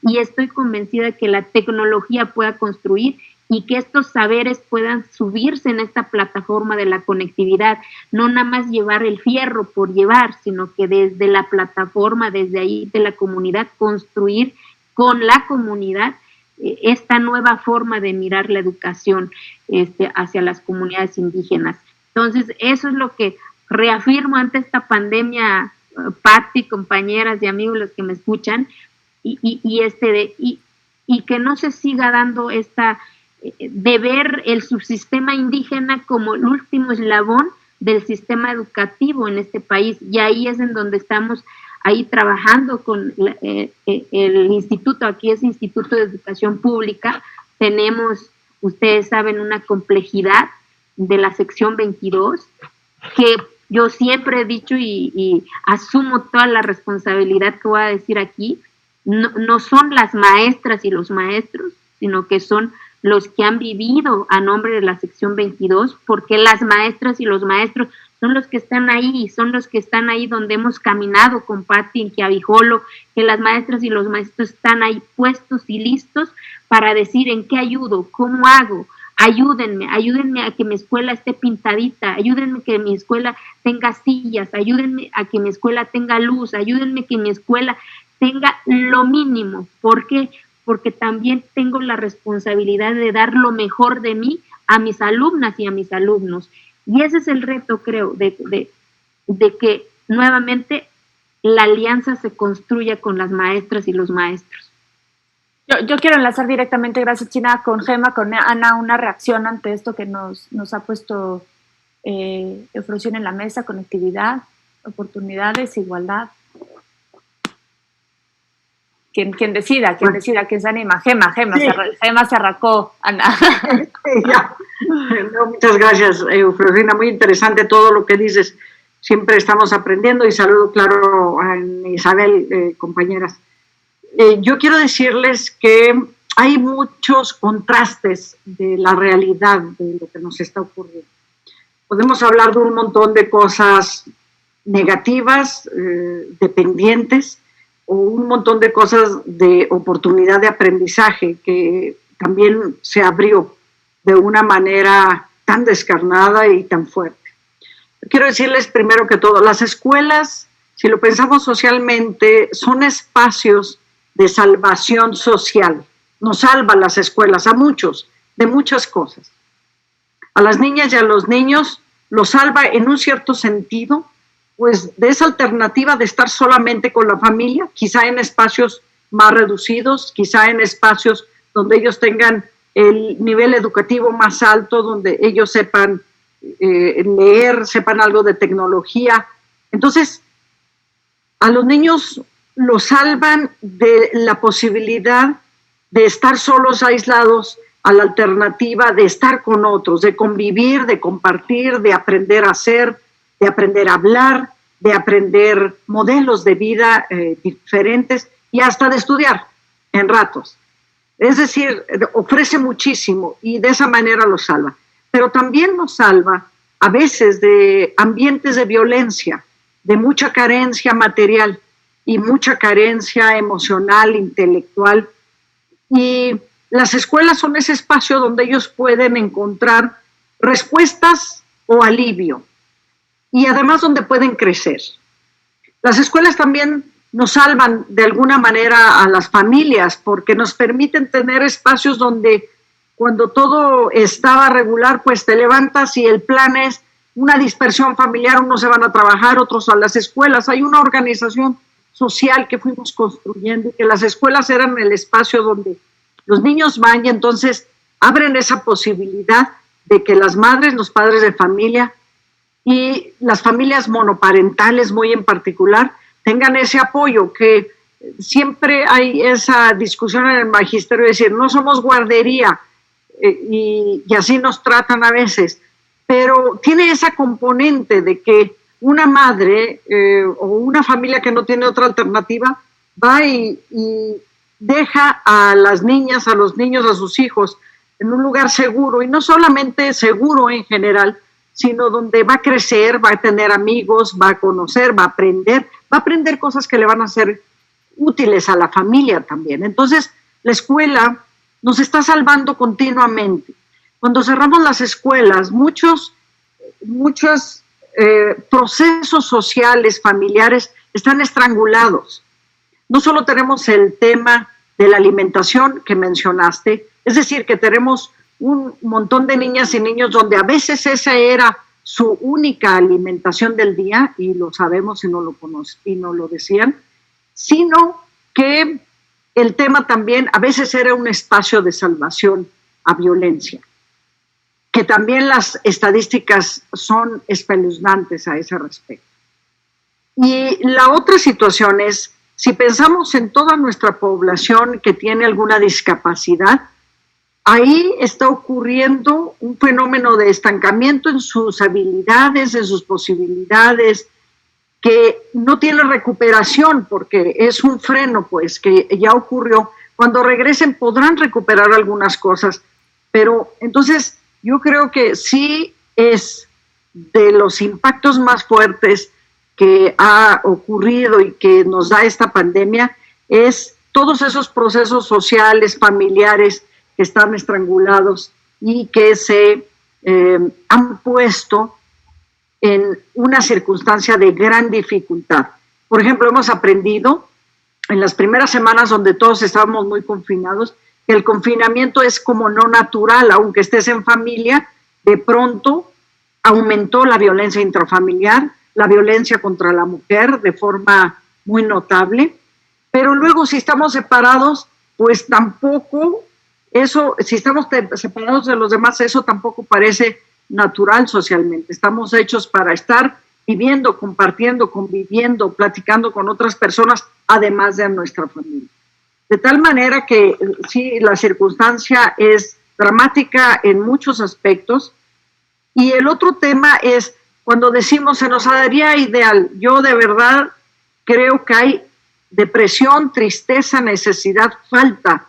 Y estoy convencida que la tecnología pueda construir y que estos saberes puedan subirse en esta plataforma de la conectividad, no nada más llevar el fierro por llevar, sino que desde la plataforma, desde ahí de la comunidad, construir con la comunidad esta nueva forma de mirar la educación hacia las comunidades indígenas. Entonces, eso es lo que reafirmo ante esta pandemia, Pati, compañeras y amigos los que me escuchan, y que no se siga dando esta de ver el subsistema indígena como el último eslabón del sistema educativo en este país, y ahí es en donde estamos ahí trabajando con el instituto. Aquí es Instituto de Educación Pública. Tenemos, ustedes saben, una complejidad de la sección 22, que yo siempre he dicho y asumo toda la responsabilidad que voy a decir aquí. No son las maestras y los maestros, sino que son los que han vivido a nombre de la sección 22, porque las maestras y los maestros son los que están ahí, donde hemos caminado con Pati en Quiabijolo, que las maestras y los maestros están ahí puestos y listos para decir en qué ayudo, cómo hago. Ayúdenme a que mi escuela esté pintadita, ayúdenme a que mi escuela tenga sillas, ayúdenme a que mi escuela tenga luz, ayúdenme a que mi escuela tenga lo mínimo. ¿Por qué? Porque también tengo la responsabilidad de dar lo mejor de mí a mis alumnas y a mis alumnos. Y ese es el reto, creo, de que nuevamente la alianza se construya con las maestras y los maestros. Yo quiero enlazar directamente, gracias China, con Gema, con Ana, una reacción ante esto que nos ha puesto Eufrosina en la mesa: conectividad, oportunidades, igualdad. Quien decida, quien se anima. Gema se arrancó, Ana. No, muchas gracias, Eufrosina, muy interesante todo lo que dices. Siempre estamos aprendiendo, y saludo, claro, a Isabel, compañeras. Yo quiero decirles que hay muchos contrastes de la realidad de lo que nos está ocurriendo. Podemos hablar de un montón de cosas negativas, dependientes, o un montón de cosas de oportunidad de aprendizaje que también se abrió de una manera tan descarnada y tan fuerte. Quiero decirles primero que todo, las escuelas, si lo pensamos socialmente, son espacios de salvación social. Nos salvan las escuelas a muchos, de muchas cosas. A las niñas y a los niños los salva en un cierto sentido, pues de esa alternativa de estar solamente con la familia, quizá en espacios más reducidos, quizá en espacios donde ellos tengan el nivel educativo más alto, donde ellos sepan leer, sepan algo de tecnología. Entonces, a los niños los salvan de la posibilidad de estar solos, aislados, a la alternativa de estar con otros, de convivir, de compartir, de aprender a hacer, de aprender a hablar, de aprender modelos de vida diferentes y hasta de estudiar en ratos. Es decir, ofrece muchísimo y de esa manera los salva. Pero también nos salva a veces de ambientes de violencia, de mucha carencia material y mucha carencia emocional, intelectual. Y las escuelas son ese espacio donde ellos pueden encontrar respuestas o alivio, y además donde pueden crecer. Las escuelas también nos salvan de alguna manera a las familias, porque nos permiten tener espacios donde cuando todo estaba regular, pues te levantas y el plan es una dispersión familiar, unos se van a trabajar, otros a las escuelas. Hay una organización social que fuimos construyendo y que las escuelas eran el espacio donde los niños van, y entonces abren esa posibilidad de que las madres, los padres de familia y las familias monoparentales muy en particular tengan ese apoyo, que siempre hay esa discusión en el magisterio de decir, no somos guardería, y así nos tratan a veces, pero tiene esa componente de que una madre o una familia que no tiene otra alternativa va y deja a las niñas, a los niños, a sus hijos en un lugar seguro, y no solamente seguro en general, sino donde va a crecer, va a tener amigos, va a conocer, va a aprender cosas que le van a ser útiles a la familia también. Entonces, la escuela nos está salvando continuamente. Cuando cerramos las escuelas, muchos procesos sociales, familiares, están estrangulados. No solo tenemos el tema de la alimentación que mencionaste, es decir, que tenemos un montón de niñas y niños donde a veces esa era su única alimentación del día, y lo sabemos y no lo conocen y no lo decían, sino que el tema también a veces era un espacio de salvación a violencia, que también las estadísticas son espeluznantes a ese respecto. Y la otra situación es, si pensamos en toda nuestra población que tiene alguna discapacidad, ahí está ocurriendo un fenómeno de estancamiento en sus habilidades, en sus posibilidades, que no tiene recuperación porque es un freno, pues, que ya ocurrió. Cuando regresen podrán recuperar algunas cosas, pero entonces yo creo que sí es de los impactos más fuertes que ha ocurrido y que nos da esta pandemia, es todos esos procesos sociales, familiares que están estrangulados y que se han puesto en una circunstancia de gran dificultad. Por ejemplo, hemos aprendido en las primeras semanas donde todos estábamos muy confinados, que el confinamiento es como no natural, aunque estés en familia, de pronto aumentó la violencia intrafamiliar, la violencia contra la mujer de forma muy notable, pero luego si estamos separados, pues tampoco eso, si estamos separados de los demás, eso tampoco parece natural socialmente. Estamos hechos para estar viviendo, compartiendo, conviviendo, platicando con otras personas, además de nuestra familia. De tal manera que sí, la circunstancia es dramática en muchos aspectos. Y el otro tema es, cuando decimos se nos haría ideal, yo de verdad creo que hay depresión, tristeza, necesidad, falta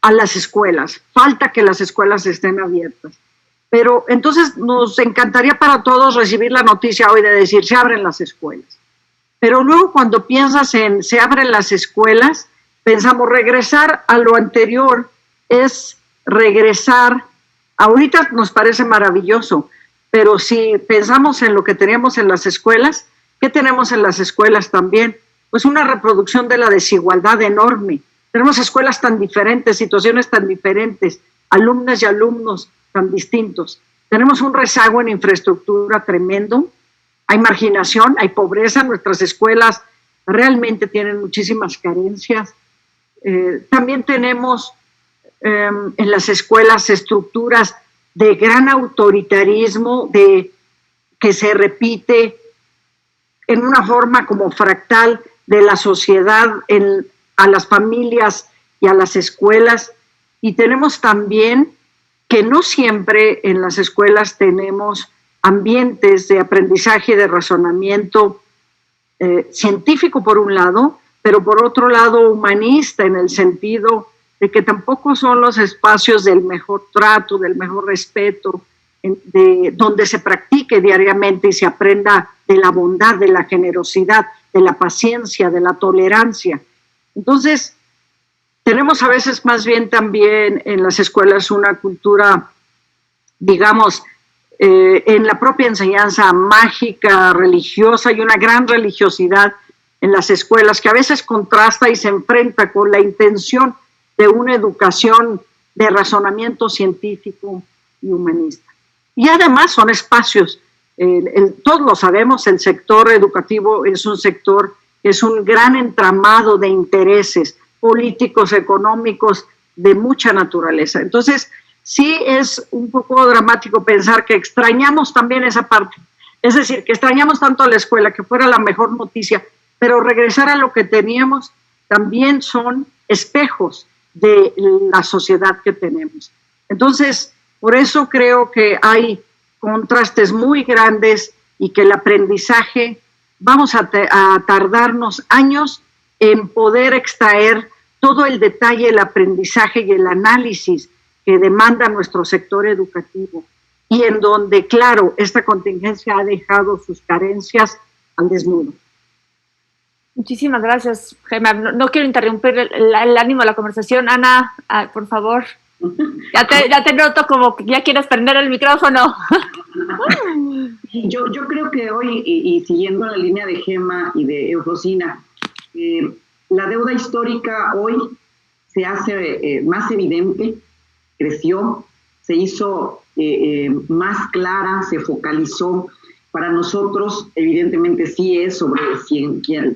a las escuelas, falta que las escuelas estén abiertas. Pero entonces nos encantaría para todos recibir la noticia hoy de decir se abren las escuelas. Pero luego cuando piensas en se abren las escuelas, pensamos regresar a lo anterior es regresar, ahorita nos parece maravilloso, pero si pensamos en lo que teníamos en las escuelas, ¿qué tenemos en las escuelas también? Pues una reproducción de la desigualdad enorme. Tenemos escuelas tan diferentes, situaciones tan diferentes, alumnas y alumnos tan distintos. Tenemos un rezago en infraestructura tremendo, hay marginación, hay pobreza, nuestras escuelas realmente tienen muchísimas carencias. También tenemos en las escuelas estructuras de gran autoritarismo, que se repite en una forma como fractal de la sociedad a las familias y a las escuelas. Y tenemos también que no siempre en las escuelas tenemos ambientes de aprendizaje y de razonamiento científico por un lado, pero por otro lado humanista, en el sentido de que tampoco son los espacios del mejor trato, del mejor respeto, donde se practique diariamente y se aprenda de la bondad, de la generosidad, de la paciencia, de la tolerancia. Entonces, tenemos a veces más bien también en las escuelas una cultura, digamos, en la propia enseñanza mágica, religiosa, y una gran religiosidad en las escuelas que a veces contrasta y se enfrenta con la intención de una educación de razonamiento científico y humanista. Y además son espacios, todos lo sabemos, el sector educativo es un sector, es un gran entramado de intereses políticos, económicos, de mucha naturaleza. Entonces, sí es un poco dramático pensar que extrañamos también esa parte. Es decir, que extrañamos tanto a la escuela, que fuera la mejor noticia, pero regresar a lo que teníamos también son espejos de la sociedad que tenemos. Entonces, por eso creo que hay contrastes muy grandes y que el aprendizaje, vamos a tardarnos años en poder extraer todo el detalle, el aprendizaje y el análisis que demanda nuestro sector educativo, y en donde, claro, esta contingencia ha dejado sus carencias al desnudo. Muchísimas gracias, Gema. No quiero interrumpir el ánimo de la conversación. Ana, por favor. Ya te noto como que ya quieres prender el micrófono. Yo creo que hoy, y siguiendo la línea de Gema y de Eufrosina, la deuda histórica hoy se hace más evidente, creció, se hizo más clara, se focalizó. Para nosotros, evidentemente, sí es sobre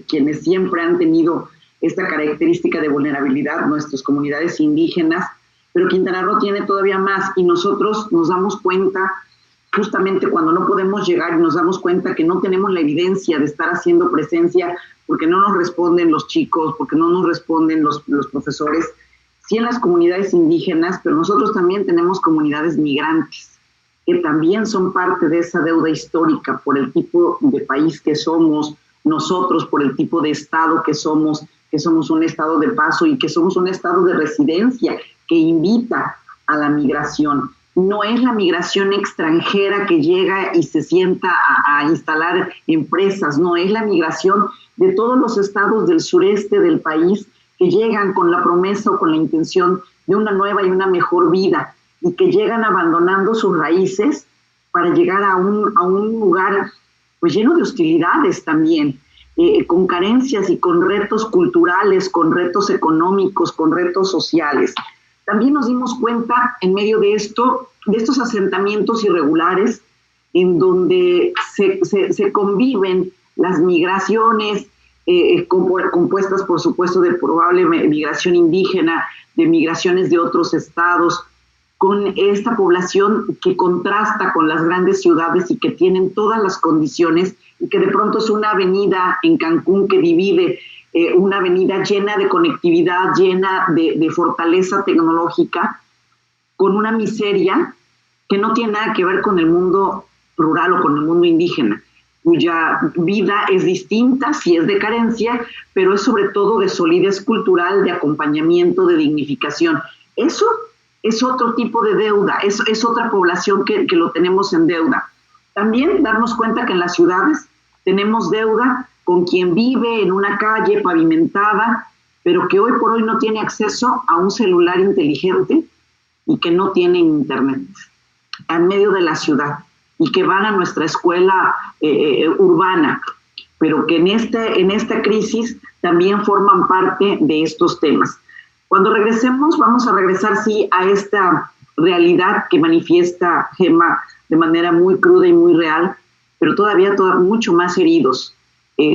quienes siempre han tenido esta característica de vulnerabilidad, nuestras comunidades indígenas, pero Quintana Roo tiene todavía más y nosotros nos damos cuenta justamente cuando no podemos llegar y nos damos cuenta que no tenemos la evidencia de estar haciendo presencia porque no nos responden los chicos, porque no nos responden los profesores, sí en las comunidades indígenas, pero nosotros también tenemos comunidades migrantes que también son parte de esa deuda histórica por el tipo de país que somos, nosotros por el tipo de estado que somos un estado de paso y que somos un estado de residencia que invita a la migración. No es la migración extranjera que llega y se sienta a instalar empresas, no, es la migración de todos los estados del sureste del país que llegan con la promesa o con la intención de una nueva y una mejor vida y que llegan abandonando sus raíces para llegar a un lugar pues lleno de hostilidades también, con carencias y con retos culturales, con retos económicos, con retos sociales. También nos dimos cuenta en medio de esto, de estos asentamientos irregulares en donde se conviven las migraciones compuestas, por supuesto, de probable migración indígena, de migraciones de otros estados, con esta población que contrasta con las grandes ciudades y que tienen todas las condiciones y que de pronto es una avenida en Cancún que divide una avenida llena de conectividad, llena de fortaleza tecnológica, con una miseria que no tiene nada que ver con el mundo rural o con el mundo indígena, cuya vida es distinta, sí es de carencia, pero es sobre todo de solidez cultural, de acompañamiento, de dignificación. Eso es otro tipo de deuda, es otra población que lo tenemos en deuda. También darnos cuenta que en las ciudades tenemos deuda con quien vive en una calle pavimentada, pero que hoy por hoy no tiene acceso a un celular inteligente y que no tiene internet en medio de la ciudad y que van a nuestra escuela urbana, pero que en esta crisis también forman parte de estos temas. Cuando regresemos, vamos a regresar, sí, a esta realidad que manifiesta Gema de manera muy cruda y muy real, pero todavía mucho más heridos,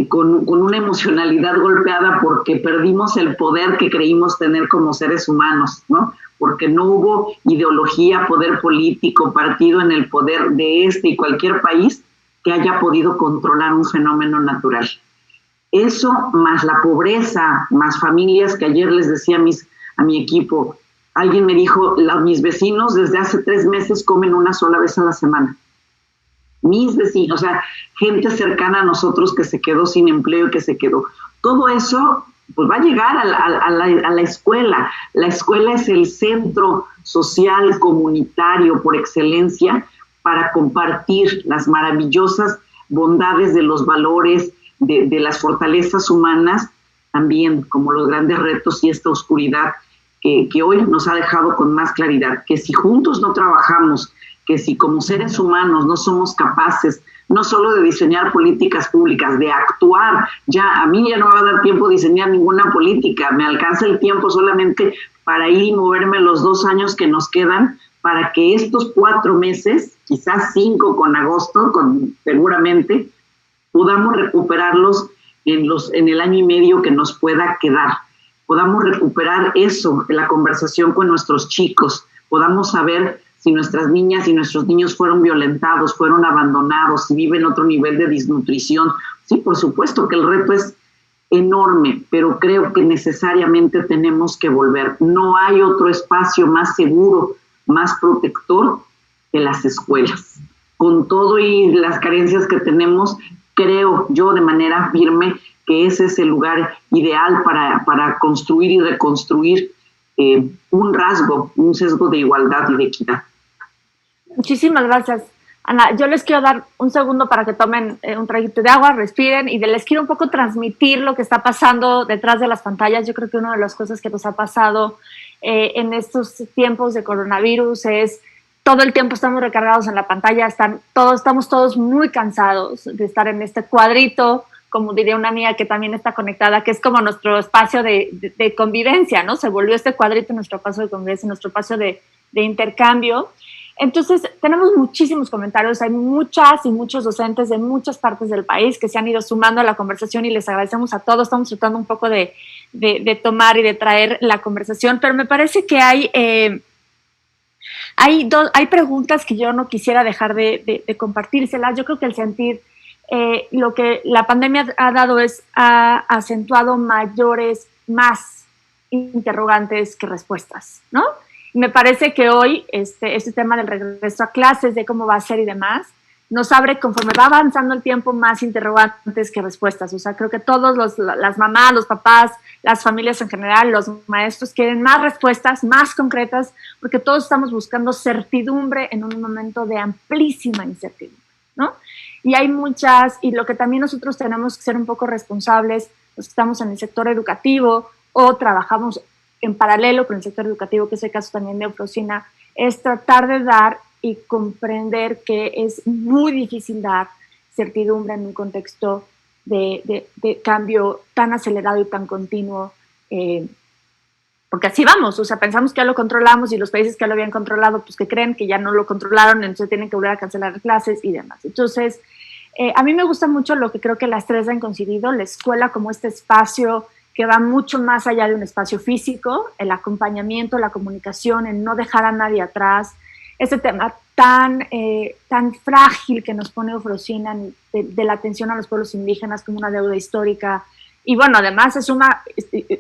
con una emocionalidad golpeada porque perdimos el poder que creímos tener como seres humanos, ¿no? Porque no hubo ideología, poder político, partido en el poder de este y cualquier país que haya podido controlar un fenómeno natural. Eso, más la pobreza, más familias que ayer les decía a mi equipo, alguien me dijo, mis vecinos desde hace 3 meses comen una sola vez a la semana. Mis vecinos, o sea, gente cercana a nosotros que se quedó sin empleo y que se quedó. Todo eso pues va a llegar a la escuela. La escuela es el centro social, comunitario por excelencia para compartir las maravillosas bondades de los valores, de las fortalezas humanas, también como los grandes retos y esta oscuridad que hoy nos ha dejado con más claridad, que si juntos no trabajamos, que si como seres humanos no somos capaces no solo de diseñar políticas públicas, de actuar, a mí ya no me va a dar tiempo de diseñar ninguna política, me alcanza el tiempo solamente para ir y moverme los 2 años que nos quedan, para que estos 4 meses, quizás 5 con agosto, seguramente, podamos recuperarlos en el año y medio que nos pueda quedar, podamos recuperar eso, de la conversación con nuestros chicos, podamos saber si nuestras niñas y nuestros niños fueron violentados, fueron abandonados, si viven otro nivel de desnutrición. Sí, por supuesto que el reto es enorme, pero creo que necesariamente tenemos que volver. No hay otro espacio más seguro, más protector que las escuelas. Con todo y las carencias que tenemos, creo yo de manera firme que ese es el lugar ideal para construir y reconstruir un sesgo de igualdad y de equidad. Muchísimas gracias, Ana. Yo les quiero dar un segundo para que tomen un traguito de agua, respiren y les quiero un poco transmitir lo que está pasando detrás de las pantallas. Yo creo que una de las cosas que nos ha pasado en estos tiempos de coronavirus es todo el tiempo estamos recargados en la pantalla, estamos todos muy cansados de estar en este cuadrito, como diría una amiga que también está conectada, que es como nuestro espacio de convivencia, ¿no? Se volvió este cuadrito nuestro espacio de convivencia, nuestro espacio de intercambio. Entonces, tenemos muchísimos comentarios, hay muchas y muchos docentes de muchas partes del país que se han ido sumando a la conversación y les agradecemos a todos. Estamos tratando un poco de tomar y de traer la conversación, pero me parece que hay Hay preguntas que yo no quisiera dejar de compartírselas. Yo creo que el sentir, lo que la pandemia ha dado ha acentuado más interrogantes que respuestas, ¿no? Y me parece que hoy este tema del regreso a clases, de cómo va a ser y demás, nos abre, conforme va avanzando el tiempo, más interrogantes que respuestas. O sea, creo que todos las mamás, los papás, las familias en general, los maestros quieren más respuestas, más concretas, porque todos estamos buscando certidumbre en un momento de amplísima incertidumbre, ¿no? Y hay muchas, y lo que también nosotros tenemos que ser un poco responsables, los que estamos en el sector educativo o trabajamos en paralelo con el sector educativo, que es el caso también de Eufrosina, es tratar de dar y comprender que es muy difícil dar certidumbre en un contexto de cambio tan acelerado y tan continuo, porque así vamos, o sea, pensamos que ya lo controlamos y los países que ya lo habían controlado, pues que creen que ya no lo controlaron, entonces tienen que volver a cancelar clases y demás. Entonces, a mí me gusta mucho lo que creo que las tres han coincidido, la escuela como este espacio que va mucho más allá de un espacio físico, el acompañamiento, la comunicación, el no dejar a nadie atrás, este tema tan frágil que nos pone Eufrosina de la atención a los pueblos indígenas como una deuda histórica. Y bueno, además se suma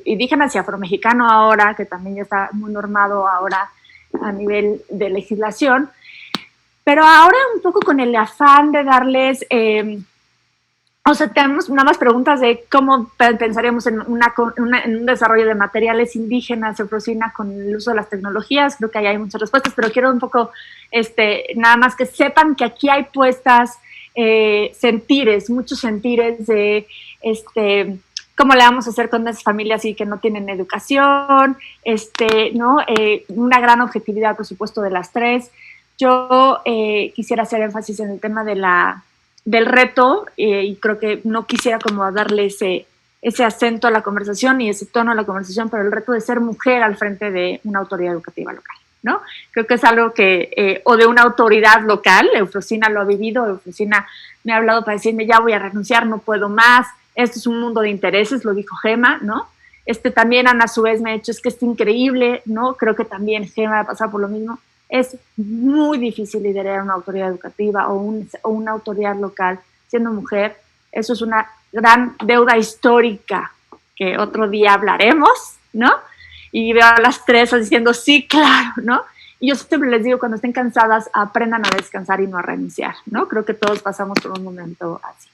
indígenas y afromexicano ahora, que también ya está muy normado ahora a nivel de legislación. Pero ahora un poco con el afán de darles... o sea, tenemos nada más preguntas de cómo pensaríamos en un desarrollo de materiales indígenas, Eufrosina, con el uso de las tecnologías. Creo que ahí hay muchas respuestas, pero quiero un poco, nada más que sepan que aquí hay puestas sentires, muchos sentires de, cómo le vamos a hacer con esas familias y que no tienen educación, ¿no? Una gran objetividad, por supuesto, de las tres. Yo quisiera hacer énfasis en el tema del reto, y creo que no quisiera como darle ese acento a la conversación y ese tono a la conversación, pero el reto de ser mujer al frente de una autoridad educativa local, ¿no? Creo que es algo que, o de una autoridad local, Eufrosina lo ha vivido, Eufrosina me ha hablado para decirme, ya voy a renunciar, no puedo más, esto es un mundo de intereses, lo dijo Gema, ¿no? También Ana a su vez me ha dicho, es que es increíble, ¿no? Creo que también Gema ha pasado por lo mismo. Es muy difícil liderar una autoridad educativa o una autoridad local siendo mujer. Eso es una gran deuda histórica que otro día hablaremos, ¿no? Y veo a las tres diciendo, sí, claro, ¿no? Y yo siempre les digo, cuando estén cansadas, aprendan a descansar y no a renunciar, ¿no? Creo que todos pasamos por un momento así.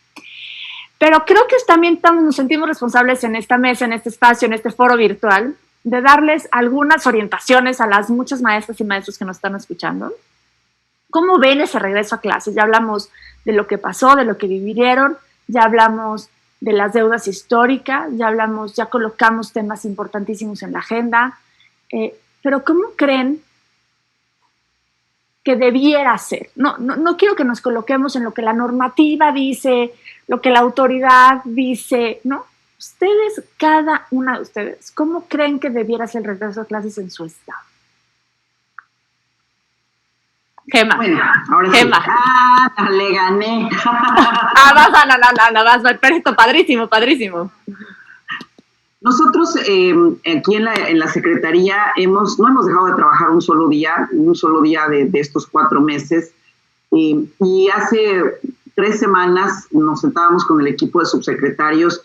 Pero creo que también nos sentimos responsables en esta mesa, en este espacio, en este foro virtual, de darles algunas orientaciones a las muchas maestras y maestros que nos están escuchando. ¿Cómo ven ese regreso a clases? Ya hablamos de lo que pasó, de lo que vivieron, ya hablamos de las deudas históricas, ya colocamos temas importantísimos en la agenda, pero ¿cómo creen que debiera ser? No quiero que nos coloquemos en lo que la normativa dice, lo que la autoridad dice, ¿no? Ustedes, cada una de ustedes, ¿cómo creen que debiera ser el regreso a clases en su estado? Gema. Bueno, ahora Gema. Sí. Le gané. Vas, perfecto, padrísimo. Nosotros aquí en la Secretaría no hemos dejado de trabajar un solo día de estos 4 meses. Y hace 3 semanas nos sentábamos con el equipo de subsecretarios.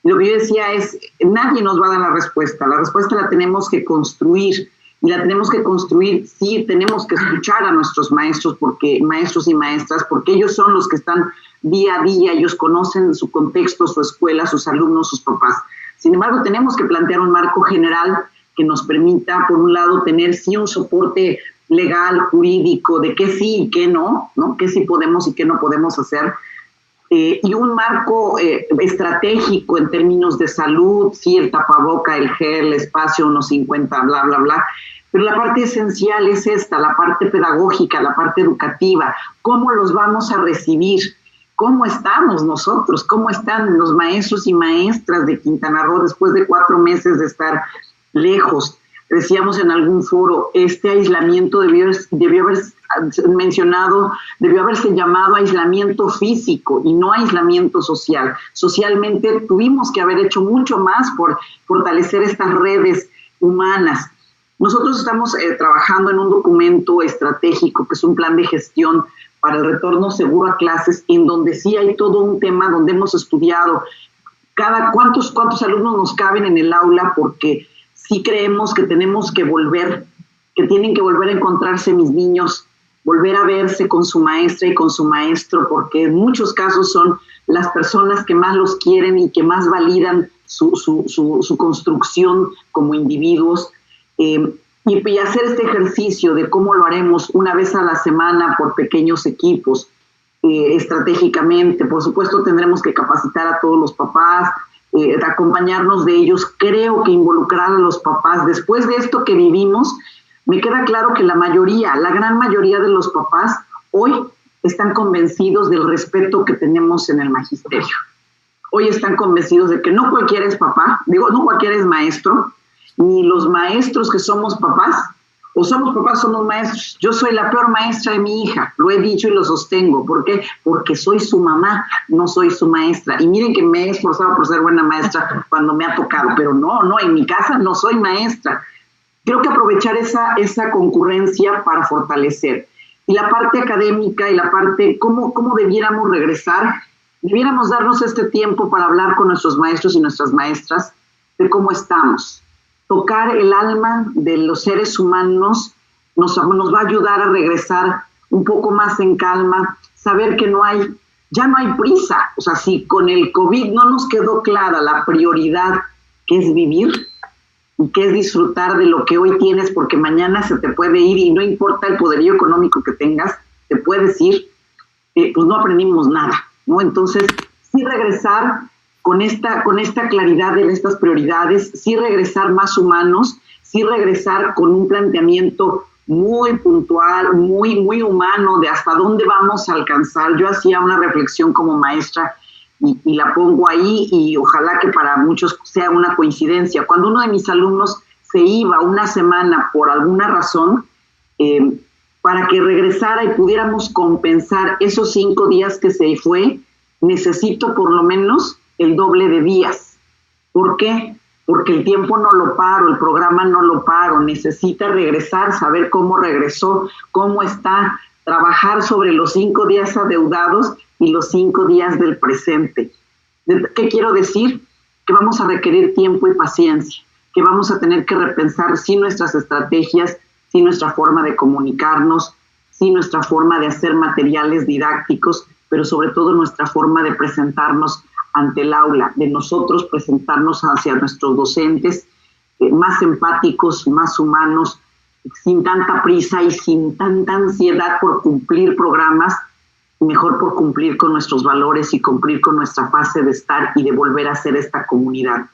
Lo que yo decía es, nadie nos va a dar la respuesta la tenemos que construir, y la tenemos que construir, sí, tenemos que escuchar a nuestros maestros y maestras, porque ellos son los que están día a día, ellos conocen su contexto, su escuela, sus alumnos, sus papás. Sin embargo, tenemos que plantear un marco general que nos permita, por un lado, tener sí un soporte legal, jurídico, de qué sí y qué no, qué sí podemos y qué no podemos hacer, y un marco estratégico en términos de salud, sí, el tapaboca, el gel, el espacio 1.50, bla, bla, bla. Pero la parte esencial es esta, la parte pedagógica, la parte educativa. ¿Cómo los vamos a recibir? ¿Cómo estamos nosotros? ¿Cómo están los maestros y maestras de Quintana Roo después de 4 meses de estar lejos? Decíamos en algún foro, este aislamiento debió haberse llamado aislamiento físico y no aislamiento social. Socialmente tuvimos que haber hecho mucho más por fortalecer estas redes humanas. Nosotros estamos trabajando en un documento estratégico, que es un plan de gestión para el retorno seguro a clases, en donde sí hay todo un tema donde hemos estudiado cuántos alumnos nos caben en el aula, porque sí creemos que tenemos que volver, que tienen que volver a encontrarse mis niños, volver a verse con su maestra y con su maestro, porque en muchos casos son las personas que más los quieren y que más validan su construcción como individuos. Y hacer este ejercicio de cómo lo haremos una vez a la semana por pequeños equipos, estratégicamente. Por supuesto, tendremos que capacitar a todos los papás, acompañarnos de ellos. Creo que involucrar a los papás, después de esto que vivimos, me queda claro que la gran mayoría de los papás hoy están convencidos del respeto que tenemos en el magisterio. Hoy están convencidos de que no cualquiera es papá, no cualquiera es maestro, ni los maestros que somos papás, o somos papás, somos maestros. Yo soy la peor maestra de mi hija, lo he dicho y lo sostengo. ¿Por qué? Porque soy su mamá, no soy su maestra. Y miren que me he esforzado por ser buena maestra cuando me ha tocado, pero no, en mi casa no soy maestra. Creo que aprovechar esa concurrencia para fortalecer. Y la parte académica y la parte, ¿cómo debiéramos regresar? Debiéramos darnos este tiempo para hablar con nuestros maestros y nuestras maestras de cómo estamos. Tocar el alma de los seres humanos nos va a ayudar a regresar un poco más en calma, saber que ya no hay prisa. O sea, si con el COVID no nos quedó clara la prioridad que es vivir y que es disfrutar de lo que hoy tienes, porque mañana se te puede ir y no importa el poderío económico que tengas, te puedes ir, pues no aprendimos nada, ¿no? Entonces, sí regresar con esta claridad de estas prioridades, sí regresar más humanos, sí regresar con un planteamiento muy puntual, muy, muy humano de hasta dónde vamos a alcanzar. Yo hacía una reflexión como maestra y la pongo ahí, y ojalá que para muchos sea una coincidencia. Cuando uno de mis alumnos se iba una semana por alguna razón, para que regresara y pudiéramos compensar esos 5 días que se fue, necesito por lo menos el doble de días. ¿Por qué? Porque el tiempo no lo paro, el programa no lo paro, necesita regresar, saber cómo regresó, cómo está, trabajar sobre los 5 días adeudados y los 5 días del presente. ¿Qué quiero decir? Que vamos a requerir tiempo y paciencia, que vamos a tener que repensar sí nuestras estrategias, sí nuestra forma de comunicarnos, sí nuestra forma de hacer materiales didácticos, pero sobre todo nuestra forma de presentarnos ante el aula, de nosotros presentarnos hacia nuestros docentes, más empáticos, más humanos, sin tanta prisa y sin tanta ansiedad por cumplir programas, mejor por cumplir con nuestros valores y cumplir con nuestra fase de estar y de volver a ser esta comunidad.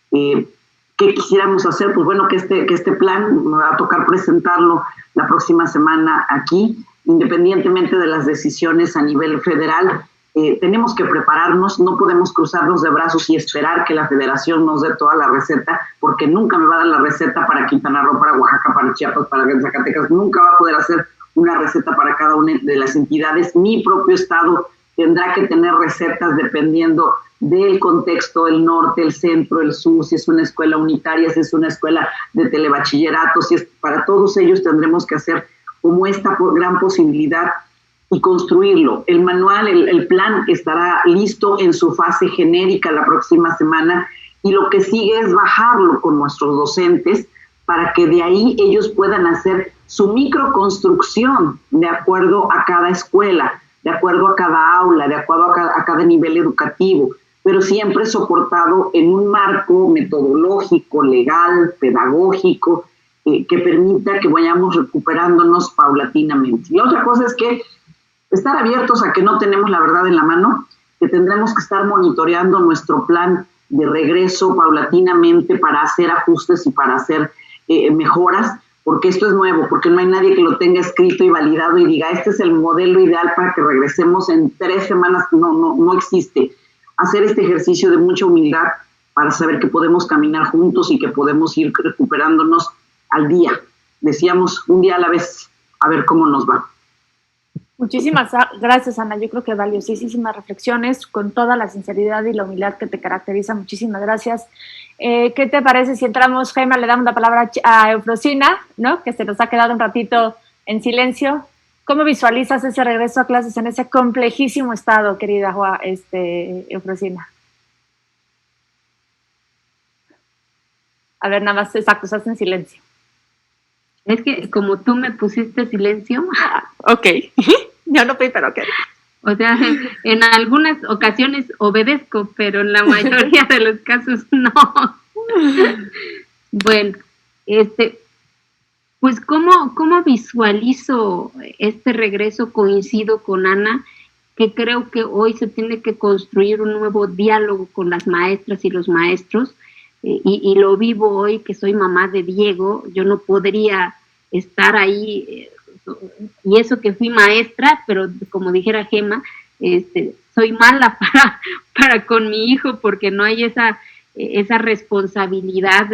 ¿Qué quisiéramos hacer? Pues bueno, que este plan me va a tocar presentarlo la próxima semana aquí, independientemente de las decisiones a nivel federal. Tenemos que prepararnos, no podemos cruzarnos de brazos y esperar que la federación nos dé toda la receta, porque nunca me va a dar la receta para Quintana Roo, para Oaxaca, para Chiapas, para Zacatecas, nunca va a poder hacer una receta para cada una de las entidades. Mi propio estado tendrá que tener recetas dependiendo del contexto, el norte, el centro, el sur, si es una escuela unitaria, si es una escuela de telebachillerato, si es para todos ellos tendremos que hacer como esta gran posibilidad y construirlo. El manual, el plan estará listo en su fase genérica la próxima semana, y lo que sigue es bajarlo con nuestros docentes para que de ahí ellos puedan hacer su microconstrucción de acuerdo a cada escuela, de acuerdo a cada aula, de acuerdo a cada nivel educativo, pero siempre soportado en un marco metodológico, legal, pedagógico, que permita que vayamos recuperándonos paulatinamente. Y otra cosa es que estar abiertos a que no tenemos la verdad en la mano, que tendremos que estar monitoreando nuestro plan de regreso paulatinamente para hacer ajustes y para hacer mejoras, porque esto es nuevo, porque no hay nadie que lo tenga escrito y validado y diga, este es el modelo ideal para que regresemos en 3 semanas. No existe. Hacer este ejercicio de mucha humildad para saber que podemos caminar juntos y que podemos ir recuperándonos al día. Decíamos, un día a la vez, a ver cómo nos va. Muchísimas gracias, Ana. Yo creo que valiosísimas reflexiones con toda la sinceridad y la humildad que te caracteriza. Muchísimas gracias. ¿Qué te parece si entramos, Gema, le damos la palabra a Eufrosina, ¿no? Que se nos ha quedado un ratito en silencio. ¿Cómo visualizas ese regreso a clases en ese complejísimo estado, querida Eufrosina? A ver, nada más, exacto, estás en silencio. Es que como tú me pusiste silencio. Ok, yo no pedí, pero ok. O sea, en algunas ocasiones obedezco, pero en la mayoría de los casos no. Bueno, pues ¿cómo visualizo este regreso? Coincido con Ana, que creo que hoy se tiene que construir un nuevo diálogo con las maestras y los maestros, y lo vivo hoy, que soy mamá de Diego. Yo no podría estar ahí, y eso que fui maestra, pero como dijera Gema, soy mala para con mi hijo, porque no hay esa responsabilidad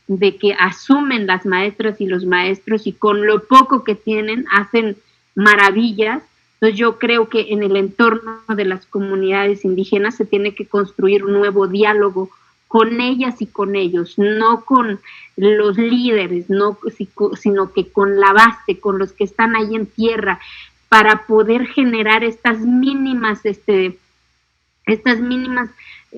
de que asumen las maestras y los maestros, y con lo poco que tienen hacen maravillas. Entonces yo creo que en el entorno de las comunidades indígenas se tiene que construir un nuevo diálogo con ellas y con ellos, no con los líderes, sino que con la base, con los que están ahí en tierra, para poder generar estas mínimas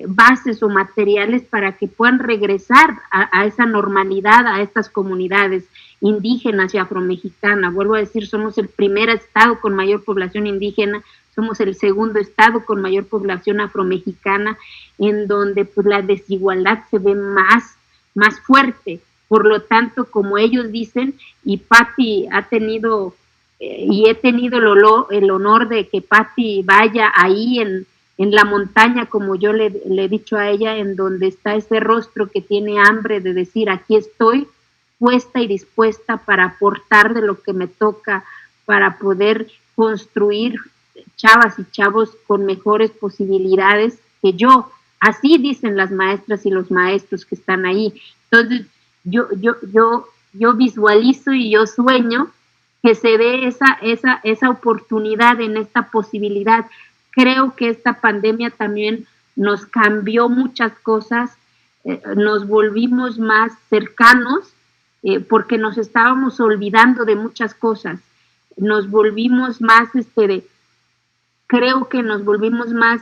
bases o materiales para que puedan regresar a esa normalidad, a estas comunidades indígenas y afromexicanas. Vuelvo a decir, somos el primer estado con mayor población indígena, somos el segundo estado con mayor población afromexicana, en donde pues la desigualdad se ve más fuerte. Por lo tanto, como ellos dicen, y Patti ha tenido, y he tenido el honor de que Patti vaya ahí en la montaña, como yo le he dicho a ella, en donde está ese rostro que tiene hambre de decir, aquí estoy puesta y dispuesta para aportar de lo que me toca, para poder construir chavas y chavos con mejores posibilidades que yo. Así dicen las maestras y los maestros que están ahí. Entonces, yo visualizo y yo sueño que se dé esa oportunidad en esta posibilidad. Creo que esta pandemia también nos cambió muchas cosas, nos volvimos más cercanos, porque nos estábamos olvidando de muchas cosas. Nos volvimos más, creo que nos volvimos más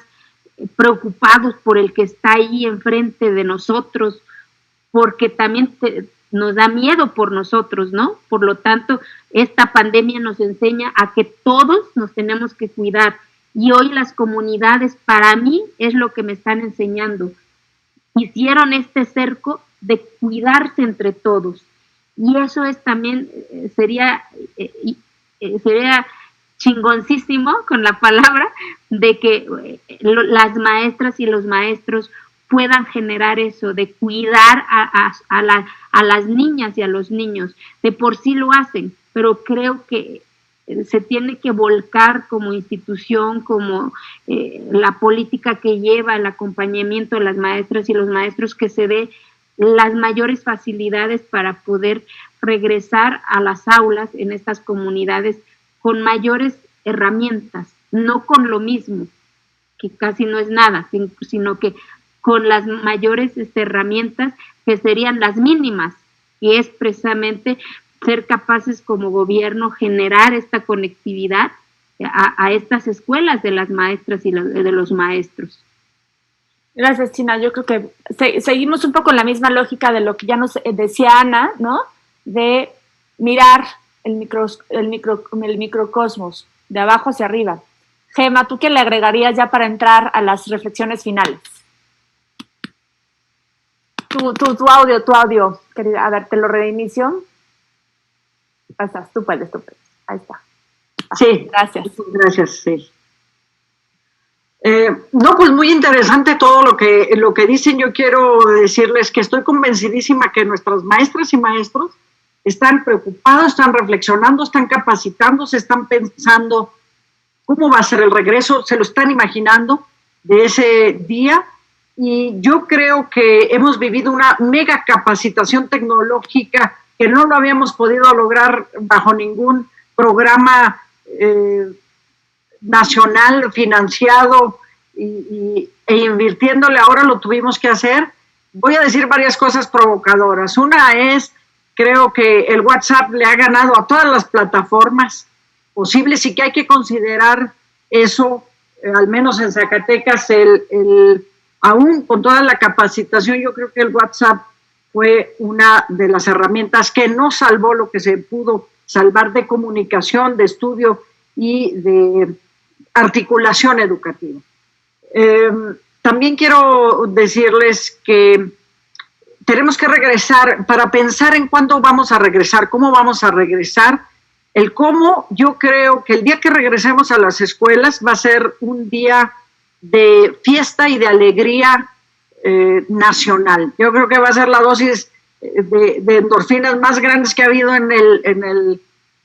preocupados por el que está ahí enfrente de nosotros, porque también nos da miedo por nosotros, ¿no? Por lo tanto, esta pandemia nos enseña a que todos nos tenemos que cuidar, y hoy las comunidades, para mí, es lo que me están enseñando. Hicieron este cerco de cuidarse entre todos, y eso es también, sería chingoncísimo, con la palabra, de que las maestras y los maestros puedan generar eso, de cuidar a las niñas y a los niños. De por sí lo hacen, pero creo que se tiene que volcar como institución, como la política que lleva el acompañamiento de las maestras y los maestros, que se dé las mayores facilidades para poder regresar a las aulas en estas comunidades con mayores herramientas, no con lo mismo, que casi no es nada, sino que con las mayores herramientas, que serían las mínimas, que es precisamente ser capaces como gobierno generar esta conectividad a estas escuelas de las maestras y de los maestros. Gracias, China. Yo creo que seguimos un poco en la misma lógica de lo que ya nos decía Ana, ¿no? De mirar el microcosmos, de abajo hacia arriba. Gema, ¿tú qué le agregarías ya para entrar a las reflexiones finales? Tu audio, querida. A ver, te lo reinicio. Ahí estás, tú puedes. Ahí está. Sí. Gracias, sí. No, pues muy interesante todo lo que dicen. Yo quiero decirles que estoy convencidísima que nuestras maestras y maestros están preocupados, están reflexionando, están capacitándose, están pensando cómo va a ser el regreso, se lo están imaginando de ese día, y yo creo que hemos vivido una mega capacitación tecnológica que no lo habíamos podido lograr bajo ningún programa nacional financiado e invirtiéndole, ahora lo tuvimos que hacer. Voy a decir varias cosas provocadoras. Una es, creo que el WhatsApp le ha ganado a todas las plataformas posibles y que hay que considerar eso, al menos en Zacatecas, aún con toda la capacitación, yo creo que el WhatsApp fue una de las herramientas que no salvó lo que se pudo salvar de comunicación, de estudio y de articulación educativa. También quiero decirles que tenemos que regresar, para pensar en cuándo vamos a regresar, cómo vamos a regresar. El cómo, yo creo que el día que regresemos a las escuelas va a ser un día de fiesta y de alegría nacional. Yo creo que va a ser la dosis de endorfinas más grandes que ha habido en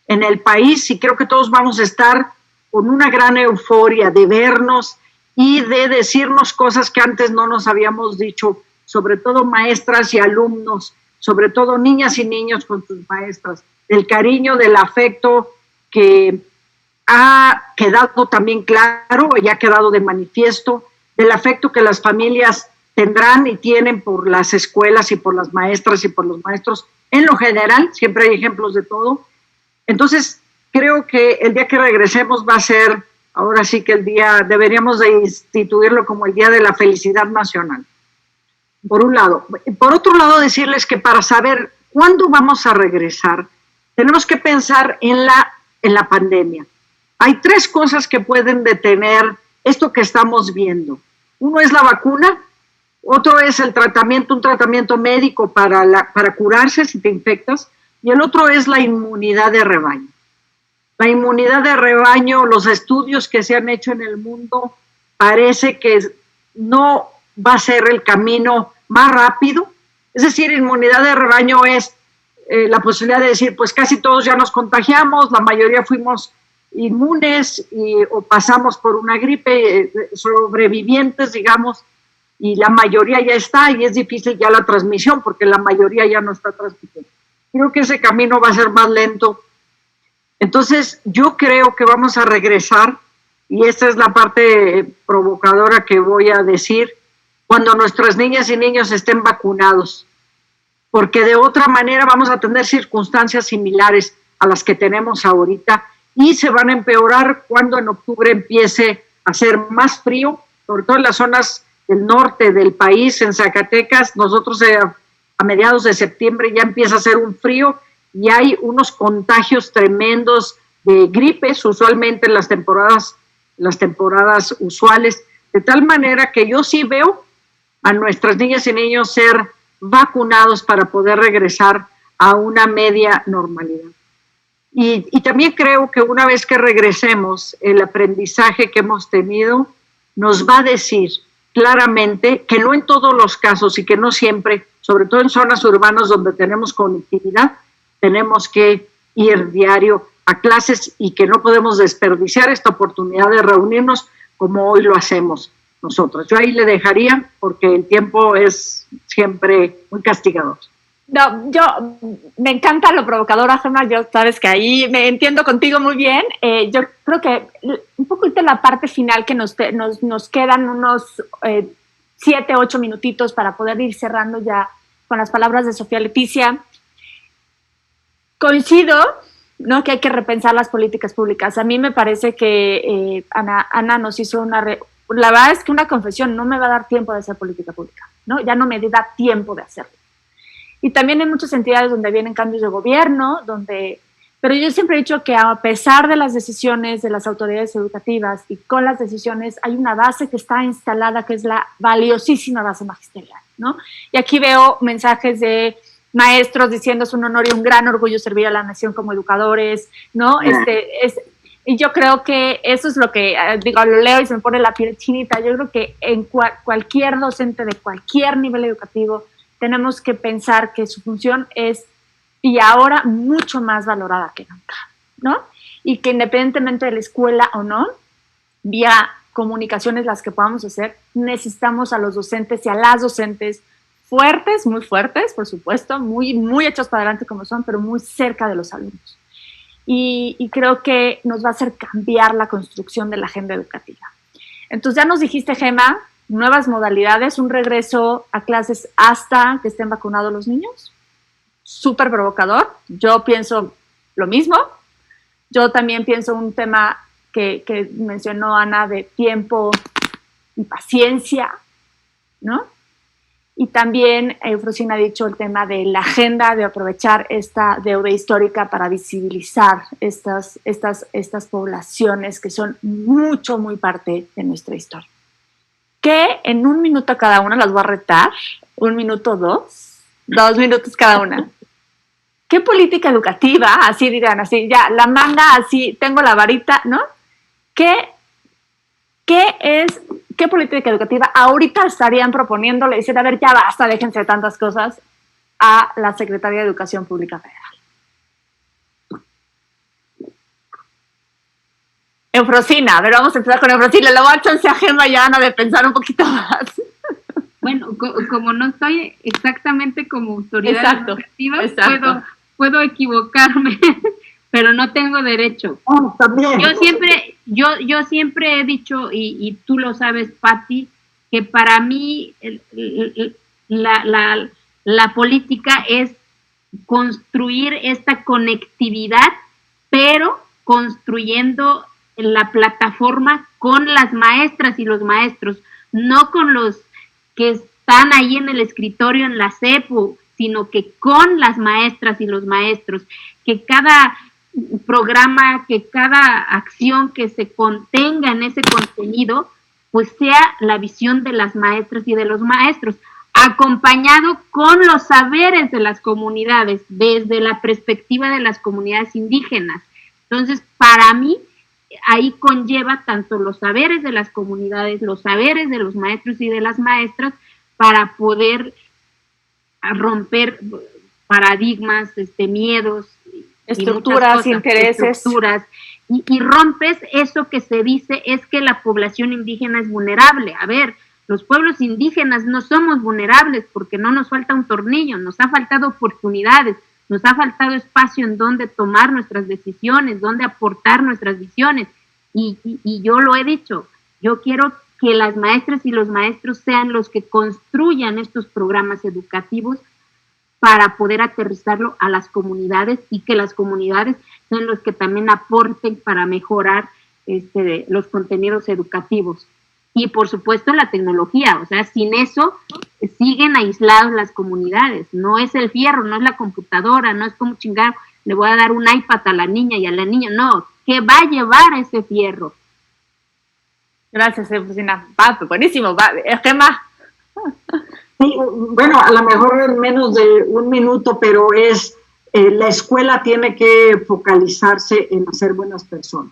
el país, y creo que todos vamos a estar con una gran euforia de vernos y de decirnos cosas que antes no nos habíamos dicho, sobre todo maestras y alumnos, sobre todo niñas y niños con sus maestras, del cariño, del afecto que ha quedado también claro y ha quedado de manifiesto, del afecto que las familias tendrán y tienen por las escuelas y por las maestras y por los maestros. En lo general, siempre hay ejemplos de todo. Entonces, creo que el día que regresemos va a ser, ahora sí que el día, deberíamos de instituirlo como el Día de la Felicidad Nacional, por un lado. Por otro lado, decirles que para saber cuándo vamos a regresar, tenemos que pensar en la pandemia. Hay 3 cosas que pueden detener esto que estamos viendo. Uno es la vacuna, otro es el tratamiento, un tratamiento médico para curarse si te infectas, y el otro es la inmunidad de rebaño. La inmunidad de rebaño, los estudios que se han hecho en el mundo, parece que no va a ser el camino más rápido. Es decir, inmunidad de rebaño es la posibilidad de decir, pues casi todos ya nos contagiamos, la mayoría fuimos inmunes o pasamos por una gripe, sobrevivientes, digamos, y la mayoría ya está, y es difícil ya la transmisión porque la mayoría ya no está transmitiendo. Creo que ese camino va a ser más lento. Entonces, yo creo que vamos a regresar, y esta es la parte provocadora que voy a decir, cuando nuestras niñas y niños estén vacunados, porque de otra manera vamos a tener circunstancias similares a las que tenemos ahorita, y se van a empeorar cuando en octubre empiece a hacer más frío, sobre todo en las zonas del norte del país, en Zacatecas. Nosotros a mediados de septiembre ya empieza a hacer un frío y hay unos contagios tremendos de gripes, usualmente en las temporadas usuales, de tal manera que yo sí veo a nuestras niñas y niños ser vacunados para poder regresar a una media normalidad. Y también creo que una vez que regresemos, el aprendizaje que hemos tenido nos va a decir claramente que no en todos los casos y que no siempre, sobre todo en zonas urbanas donde tenemos conectividad, tenemos que ir diario a clases y que no podemos desperdiciar esta oportunidad de reunirnos como hoy lo hacemos nosotros. Yo ahí le dejaría porque el tiempo es siempre muy castigador. No, yo me encanta lo provocadora, Gemma, yo sabes que ahí me entiendo contigo muy bien. Yo creo que un poquito la parte final que nos quedan unos 7, 8 minutitos para poder ir cerrando ya con las palabras de Sofía Leticia. Coincido, ¿no?, que hay que repensar las políticas públicas. A mí me parece que Ana nos hizo la verdad es que una confesión, no me va a dar tiempo de hacer política pública, ¿no? Ya no me da tiempo de hacerlo. Y también hay muchas entidades donde vienen cambios de gobierno, pero yo siempre he dicho que a pesar de las decisiones de las autoridades educativas y con las decisiones hay una base que está instalada, que es la valiosísima base magisterial, ¿no? Y aquí veo mensajes de maestros diciendo es un honor y un gran orgullo servir a la nación como educadores, ¿no? Y yo creo que eso es lo que, lo leo y se me pone la piel chinita. Yo creo que en cualquier docente de cualquier nivel educativo tenemos que pensar que su función es, y ahora, mucho más valorada que nunca, ¿no? Y que independientemente de la escuela o no, vía comunicaciones las que podamos hacer, necesitamos a los docentes y a las docentes fuertes, muy fuertes, por supuesto, muy, muy hechos para adelante como son, pero muy cerca de los alumnos. y creo que nos va a hacer cambiar la construcción de la agenda educativa. Entonces ya nos dijiste, Gema, nuevas modalidades, un regreso a clases hasta que estén vacunados los niños. Súper provocador. Yo pienso lo mismo. Yo también pienso un tema que mencionó Ana de tiempo y paciencia, ¿no? Y también Eufrosina ha dicho el tema de la agenda, de aprovechar esta deuda histórica para visibilizar estas poblaciones que son muy parte de nuestra historia. Que en 1 minuto cada una, las voy a retar, 1 minuto, 2 minutos cada una. ¿Qué política educativa, así digan, así, ya, la manga, así, tengo la varita, ¿no? ¿Qué política educativa ahorita estarían proponiéndole? Dicen, a ver, ya basta, déjense de tantas cosas, a la Secretaría de Educación Pública Federal. Eufrosina, a ver, vamos a empezar con Eufrosina. Le voy a chance a Gema y a Ana de pensar un poquito más. Bueno, como no estoy exactamente como autoridad educativa, puedo equivocarme, pero no tengo derecho. Oh, también. Yo siempre he dicho, y tú lo sabes, Patti, que para mí la política es construir esta conectividad, pero construyendo la plataforma con las maestras y los maestros, no con los que están ahí en el escritorio en la CEPU, sino que con las maestras y los maestros, que cada programa, que cada acción que se contenga en ese contenido, pues sea la visión de las maestras y de los maestros, acompañado con los saberes de las comunidades, desde la perspectiva de las comunidades indígenas. Entonces, para mí, ahí conlleva tanto los saberes de las comunidades, los saberes de los maestros y de las maestras, para poder romper paradigmas, miedos, estructuras, intereses. Y rompes eso que se dice es que la población indígena es vulnerable. A ver, los pueblos indígenas no somos vulnerables porque no nos falta un tornillo, nos ha faltado oportunidades, nos ha faltado espacio en donde tomar nuestras decisiones, donde aportar nuestras visiones. Y yo lo he dicho, yo quiero que las maestras y los maestros sean los que construyan estos programas educativos para poder aterrizarlo a las comunidades y que las comunidades sean los que también aporten para mejorar los contenidos educativos. Y por supuesto la tecnología, o sea, sin eso siguen aislados las comunidades, no es el fierro, no es la computadora, no es como chingar, le voy a dar un iPad a la niña y a la niña, no, ¿qué va a llevar ese fierro? Gracias, Eufrosina. Va, buenísimo, va, Gema. Sí, bueno, a lo mejor en menos de 1 minuto, pero la escuela tiene que focalizarse en hacer buenas personas.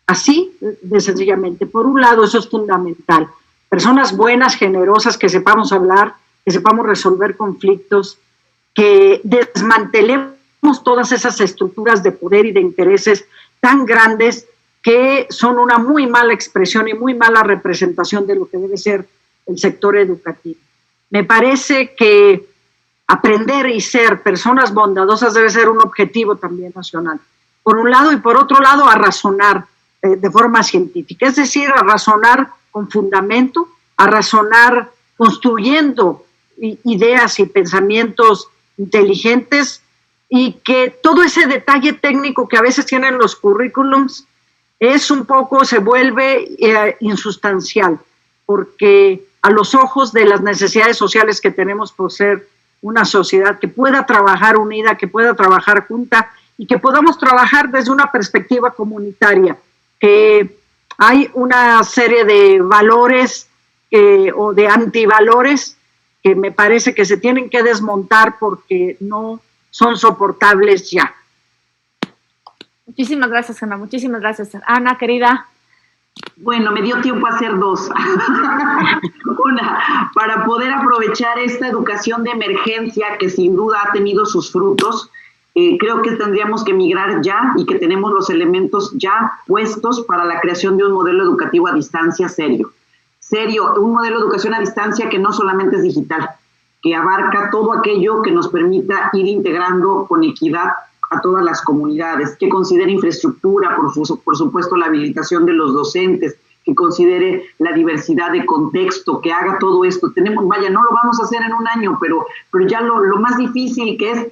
Así de sencillamente. Por un lado, eso es fundamental. Personas buenas, generosas, que sepamos hablar, que sepamos resolver conflictos, que desmantelemos todas esas estructuras de poder y de intereses tan grandes que son una muy mala expresión y muy mala representación de lo que debe ser el sector educativo. Me parece que aprender y ser personas bondadosas debe ser un objetivo también nacional. Por un lado, y por otro lado, a razonar de forma científica, es decir, a razonar con fundamento, a razonar construyendo ideas y pensamientos inteligentes, y que todo ese detalle técnico que a veces tienen los currículums se vuelve insustancial, porque a los ojos de las necesidades sociales que tenemos por ser una sociedad que pueda trabajar unida, que pueda trabajar junta y que podamos trabajar desde una perspectiva comunitaria, que hay una serie de valores o de antivalores que me parece que se tienen que desmontar porque no son soportables ya. Muchísimas gracias, Ana. Muchísimas gracias. Ana, querida. Bueno, me dio tiempo a hacer 2. Una, para poder aprovechar esta educación de emergencia que sin duda ha tenido sus frutos, creo que tendríamos que migrar ya y que tenemos los elementos ya puestos para la creación de un modelo educativo a distancia serio. Un modelo de educación a distancia que no solamente es digital, que abarca todo aquello que nos permita ir integrando con equidad a todas las comunidades, que considere infraestructura, por supuesto la habilitación de los docentes, que considere la diversidad de contexto, que haga todo esto. No lo vamos a hacer en un año, pero ya lo más difícil que es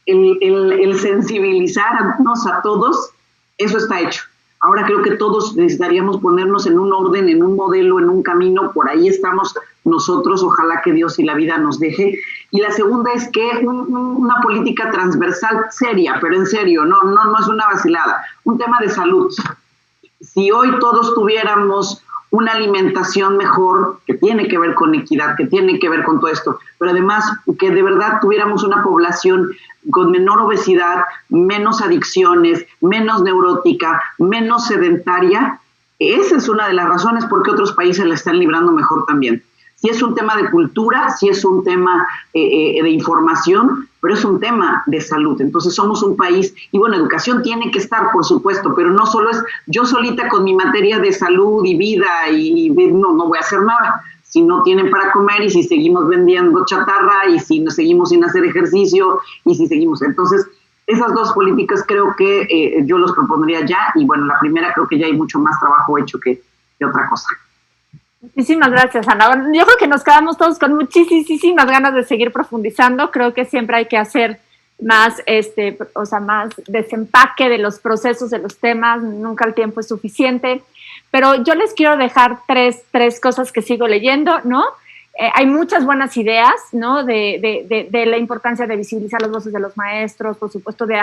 el sensibilizarnos a todos, eso está hecho. Ahora creo que todos necesitaríamos ponernos en un orden, en un modelo, en un camino. Por ahí estamos nosotros, ojalá que Dios y la vida nos deje. Y la segunda es que una política transversal seria, pero en serio, no es una vacilada. Un tema de salud. Si hoy todos tuviéramos una alimentación mejor, que tiene que ver con equidad, que tiene que ver con todo esto, pero además que de verdad tuviéramos una población con menor obesidad, menos adicciones, menos neurótica, menos sedentaria, esa es una de las razones por qué otros países la están librando mejor también. Si es un tema de cultura, si es un tema de información, pero es un tema de salud. Entonces somos un país, y bueno, educación tiene que estar, por supuesto, pero no solo es yo solita con mi materia de salud y vida y no voy a hacer nada. Si no tienen para comer y si seguimos vendiendo chatarra y si nos seguimos sin hacer ejercicio y si seguimos. Entonces, esas dos políticas creo que yo los propondría ya, y bueno, la primera creo que ya hay mucho más trabajo hecho que otra cosa. Muchísimas gracias, Ana. Yo creo que nos quedamos todos con muchísimas ganas de seguir profundizando. Creo que siempre hay que hacer más, más desempaque de los procesos, de los temas. Nunca el tiempo es suficiente. Pero yo les quiero dejar tres cosas que sigo leyendo, ¿no? Hay muchas buenas ideas, ¿no? De la importancia de visibilizar las voces de los maestros, por supuesto, de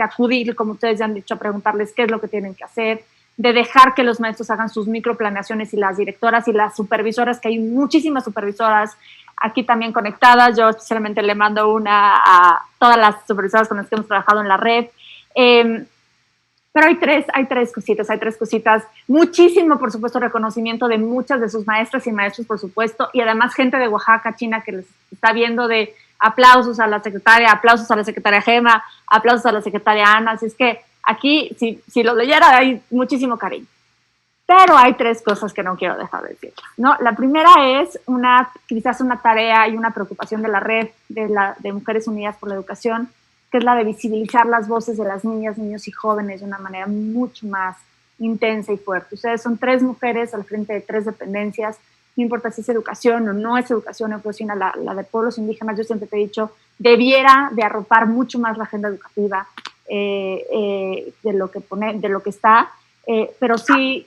acudir, como ustedes ya han dicho, a preguntarles qué es lo que tienen que hacer, de dejar que los maestros hagan sus microplaneaciones y las directoras y las supervisoras, que hay muchísimas supervisoras aquí también conectadas. Yo especialmente le mando una a todas las supervisoras con las que hemos trabajado en la red. Pero hay tres cositas. Muchísimo, por supuesto, reconocimiento de muchas de sus maestras y maestros, por supuesto, y además gente de Oaxaca, China, que les está viendo, de aplausos a la secretaria Gema, aplausos a la secretaria Ana. Así es que aquí, si lo leyera, hay muchísimo cariño. Pero hay tres cosas que no quiero dejar de decir, ¿no? La primera es quizás una tarea y una preocupación de la red de Mujeres Unidas por la Educación, que es la de visibilizar las voces de las niñas, niños y jóvenes de una manera mucho más intensa y fuerte. Ustedes son 3 mujeres al frente de 3 dependencias, no importa si es educación o no es educación en cocina, la de pueblos indígenas, yo siempre te he dicho, debiera de arropar mucho más la agenda educativa de lo que está, pero sí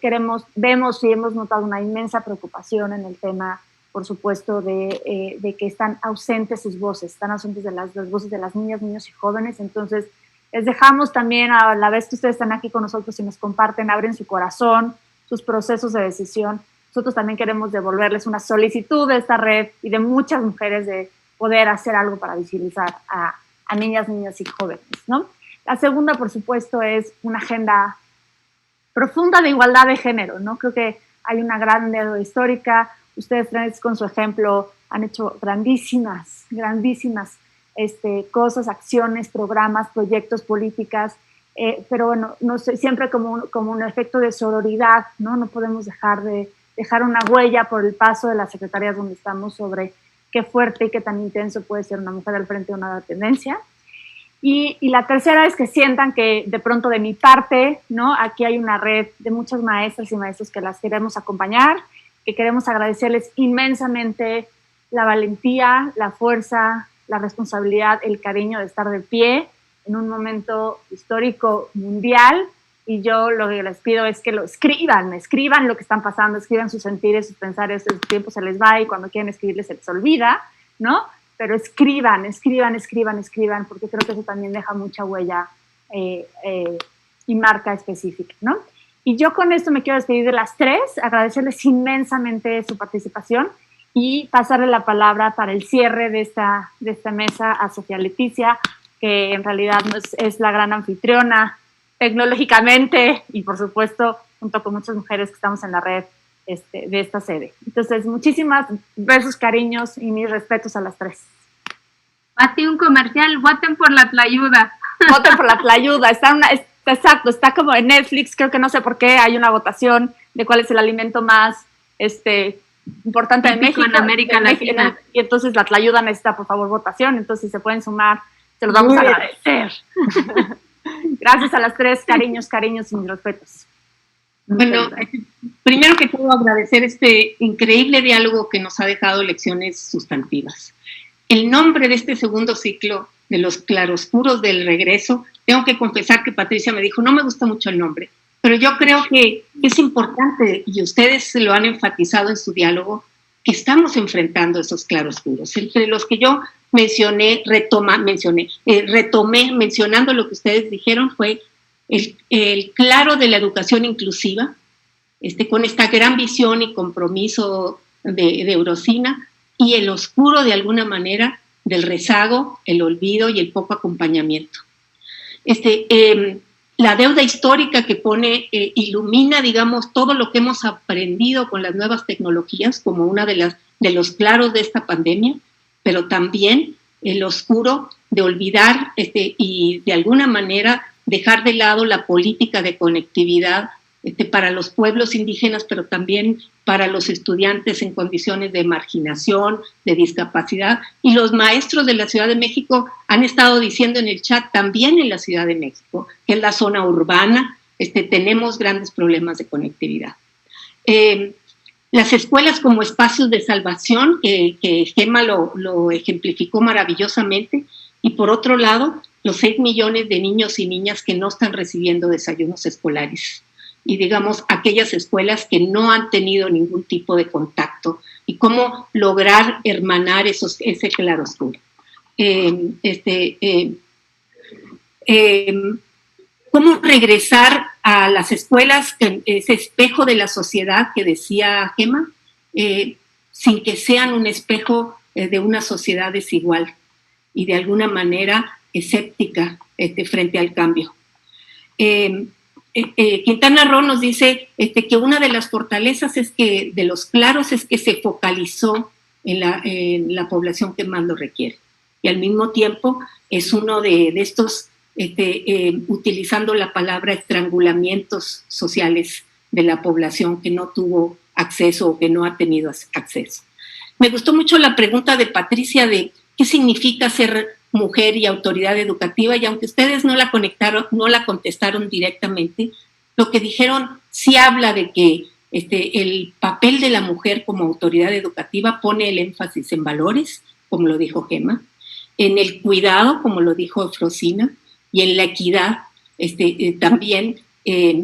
vemos y hemos notado una inmensa preocupación en el tema, por supuesto, de que están ausentes sus voces, están ausentes de las voces de las niñas, niños y jóvenes. Entonces, les dejamos también, a la vez que ustedes están aquí con nosotros y nos comparten, abren su corazón, sus procesos de decisión. Nosotros también queremos devolverles una solicitud de esta red y de muchas mujeres de poder hacer algo para visibilizar a niñas, niños y jóvenes, ¿no? La segunda, por supuesto, es una agenda profunda de igualdad de género, ¿no? Creo que hay una gran deuda histórica. Ustedes con su ejemplo han hecho grandísimas cosas, acciones, programas, proyectos, políticas, pero bueno, no sé, siempre como un efecto de sororidad, ¿no? No podemos dejar una huella por el paso de las secretarías donde estamos sobre qué fuerte y qué tan intenso puede ser una mujer al frente de una dependencia. Y la tercera es que sientan que de pronto de mi parte, ¿no? Aquí hay una red de muchas maestras y maestros que las queremos acompañar, que queremos agradecerles inmensamente la valentía, la fuerza, la responsabilidad, el cariño de estar de pie en un momento histórico mundial. Y yo lo que les pido es que lo escriban lo que están pasando, escriban sus sentires, sus pensares. El tiempo se les va y cuando quieren escribirles se les olvida, ¿no? Pero escriban, porque creo que eso también deja mucha huella y marca específica, ¿no? Y yo con esto me quiero despedir de las 3, agradecerles inmensamente su participación y pasarle la palabra para el cierre de esta mesa a Sofía Leticia, que en realidad es la gran anfitriona tecnológicamente y por supuesto junto con muchas mujeres que estamos en la red de esta sede. Entonces, muchísimas besos, cariños y mis respetos a las 3. Pati, un comercial, voten por la tlayuda. Voten por la tlayuda, exacto, está como en Netflix, creo que no sé por qué, hay una votación de cuál es el alimento más importante de México. En América Latina. Y entonces la tlayuda necesita, por favor, votación, entonces si se pueden sumar, se los vamos a agradecer. Gracias a las tres, cariños y mis respetos. Bueno, primero que todo agradecer este increíble diálogo que nos ha dejado lecciones sustantivas. El nombre de este segundo ciclo de los claroscuros del regreso, tengo que confesar que Patricia me dijo, no me gusta mucho el nombre, pero yo creo que es importante, y ustedes lo han enfatizado en su diálogo, que estamos enfrentando esos claroscuros. Entre los que yo retomé mencionando lo que ustedes dijeron fue el claro de la educación inclusiva, con esta gran visión y compromiso de Eurocina, y el oscuro de alguna manera del rezago, el olvido y el poco acompañamiento. La deuda histórica que ilumina, digamos, todo lo que hemos aprendido con las nuevas tecnologías como una de los claros de esta pandemia, pero también el oscuro de olvidar y de alguna manera dejar de lado la política de conectividad para los pueblos indígenas, pero también para los estudiantes en condiciones de marginación, de discapacidad. Y los maestros de la Ciudad de México han estado diciendo en el chat, también en la Ciudad de México, que es la zona urbana, tenemos grandes problemas de conectividad. Las escuelas como espacios de salvación, que Gema lo ejemplificó maravillosamente, y por otro lado, los 6 millones de niños y niñas que no están recibiendo desayunos escolares, y digamos, aquellas escuelas que no han tenido ningún tipo de contacto, y cómo lograr hermanar ese claroscuro. Cómo regresar a las escuelas, ese espejo de la sociedad que decía Gema, sin que sean un espejo de una sociedad desigual y de alguna manera escéptica frente al cambio. Quintana Roo nos dice que una de las fortalezas de los claros es que se focalizó en la población que más lo requiere. Y al mismo tiempo es uno de estos, utilizando la palabra estrangulamientos sociales de la población que no tuvo acceso o que no ha tenido acceso. Me gustó mucho la pregunta de Patricia de qué significa ser mujer y autoridad educativa, y aunque ustedes no la contestaron directamente, lo que dijeron sí habla de que el papel de la mujer como autoridad educativa pone el énfasis en valores, como lo dijo Gema, en el cuidado, como lo dijo Efrosina, y en la equidad, también,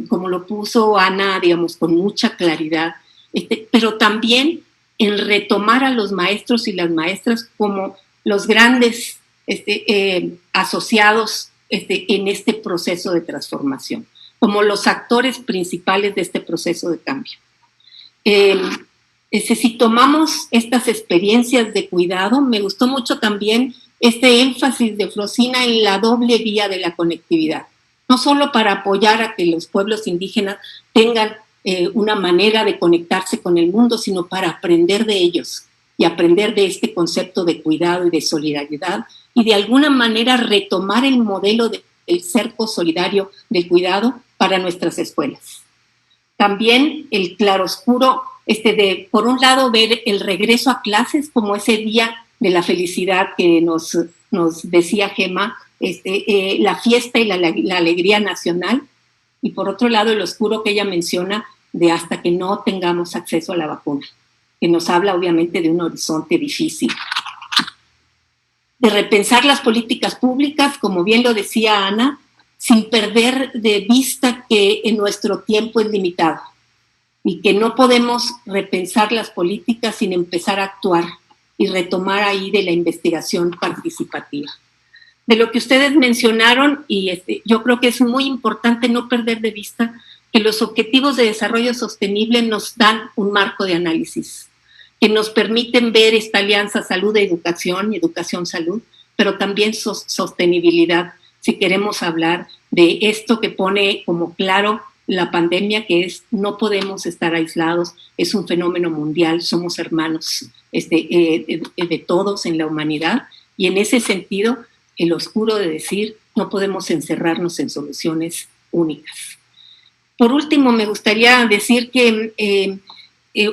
como lo puso Ana, digamos, con mucha claridad, pero también en retomar a los maestros y las maestras como los grandes asociados en este proceso de transformación, como los actores principales de este proceso de cambio. Si tomamos estas experiencias de cuidado, me gustó mucho también este énfasis de Frosina en la doble vía de la conectividad, no solo para apoyar a que los pueblos indígenas tengan una manera de conectarse con el mundo, sino para aprender de ellos y aprender de este concepto de cuidado y de solidaridad, y de alguna manera retomar el modelo del cerco solidario del cuidado para nuestras escuelas. También el claroscuro, por un lado, ver el regreso a clases como ese día de la felicidad que nos decía Gema, la fiesta y la alegría nacional, y por otro lado el oscuro que ella menciona de hasta que no tengamos acceso a la vacuna, que nos habla obviamente de un horizonte difícil. De repensar las políticas públicas, como bien lo decía Ana, sin perder de vista que en nuestro tiempo es limitado y que no podemos repensar las políticas sin empezar a actuar y retomar ahí de la investigación participativa. De lo que ustedes mencionaron, y yo creo que es muy importante no perder de vista que los objetivos de desarrollo sostenible nos dan un marco de análisis, que nos permiten ver esta alianza salud-educación y educación-salud, pero también sostenibilidad, si queremos hablar de esto que pone como claro la pandemia, que es no podemos estar aislados, es un fenómeno mundial, somos hermanos de todos en la humanidad, y en ese sentido, el oscuro de decir no podemos encerrarnos en soluciones únicas. Por último, me gustaría decir que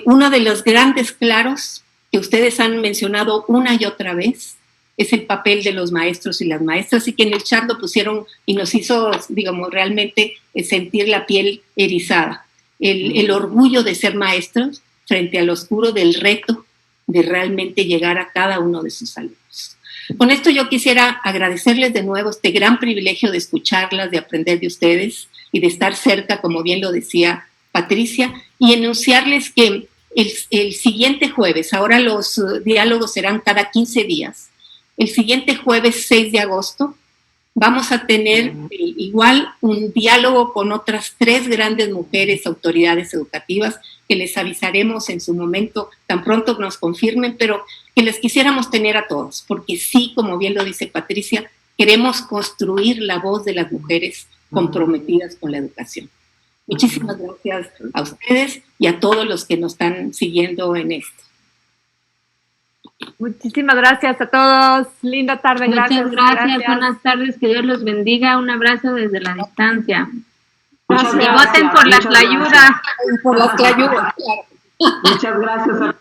uno de los grandes claros que ustedes han mencionado una y otra vez es el papel de los maestros y las maestras, y que en el chat lo pusieron y nos hizo, digamos, realmente sentir la piel erizada. El orgullo de ser maestros frente al oscuro del reto de realmente llegar a cada uno de sus alumnos. Con esto yo quisiera agradecerles de nuevo este gran privilegio de escucharlas, de aprender de ustedes y de estar cerca, como bien lo decía Patricia, y anunciarles que el siguiente jueves, ahora los diálogos serán cada 15 días, el siguiente jueves 6 de agosto vamos a tener igual un diálogo con otras 3 grandes mujeres autoridades educativas que les avisaremos en su momento, tan pronto nos confirmen, pero que les quisiéramos tener a todos, porque sí, como bien lo dice Patricia, queremos construir la voz de las mujeres comprometidas con la educación. Muchísimas gracias a ustedes y a todos los que nos están siguiendo en esto. Muchísimas gracias a todos. Linda tarde. Muchas gracias. Buenas tardes. Que Dios los bendiga. Un abrazo desde la distancia. Muchas Y voten por la Tlayuda. Por la Tlayuda. Muchas gracias a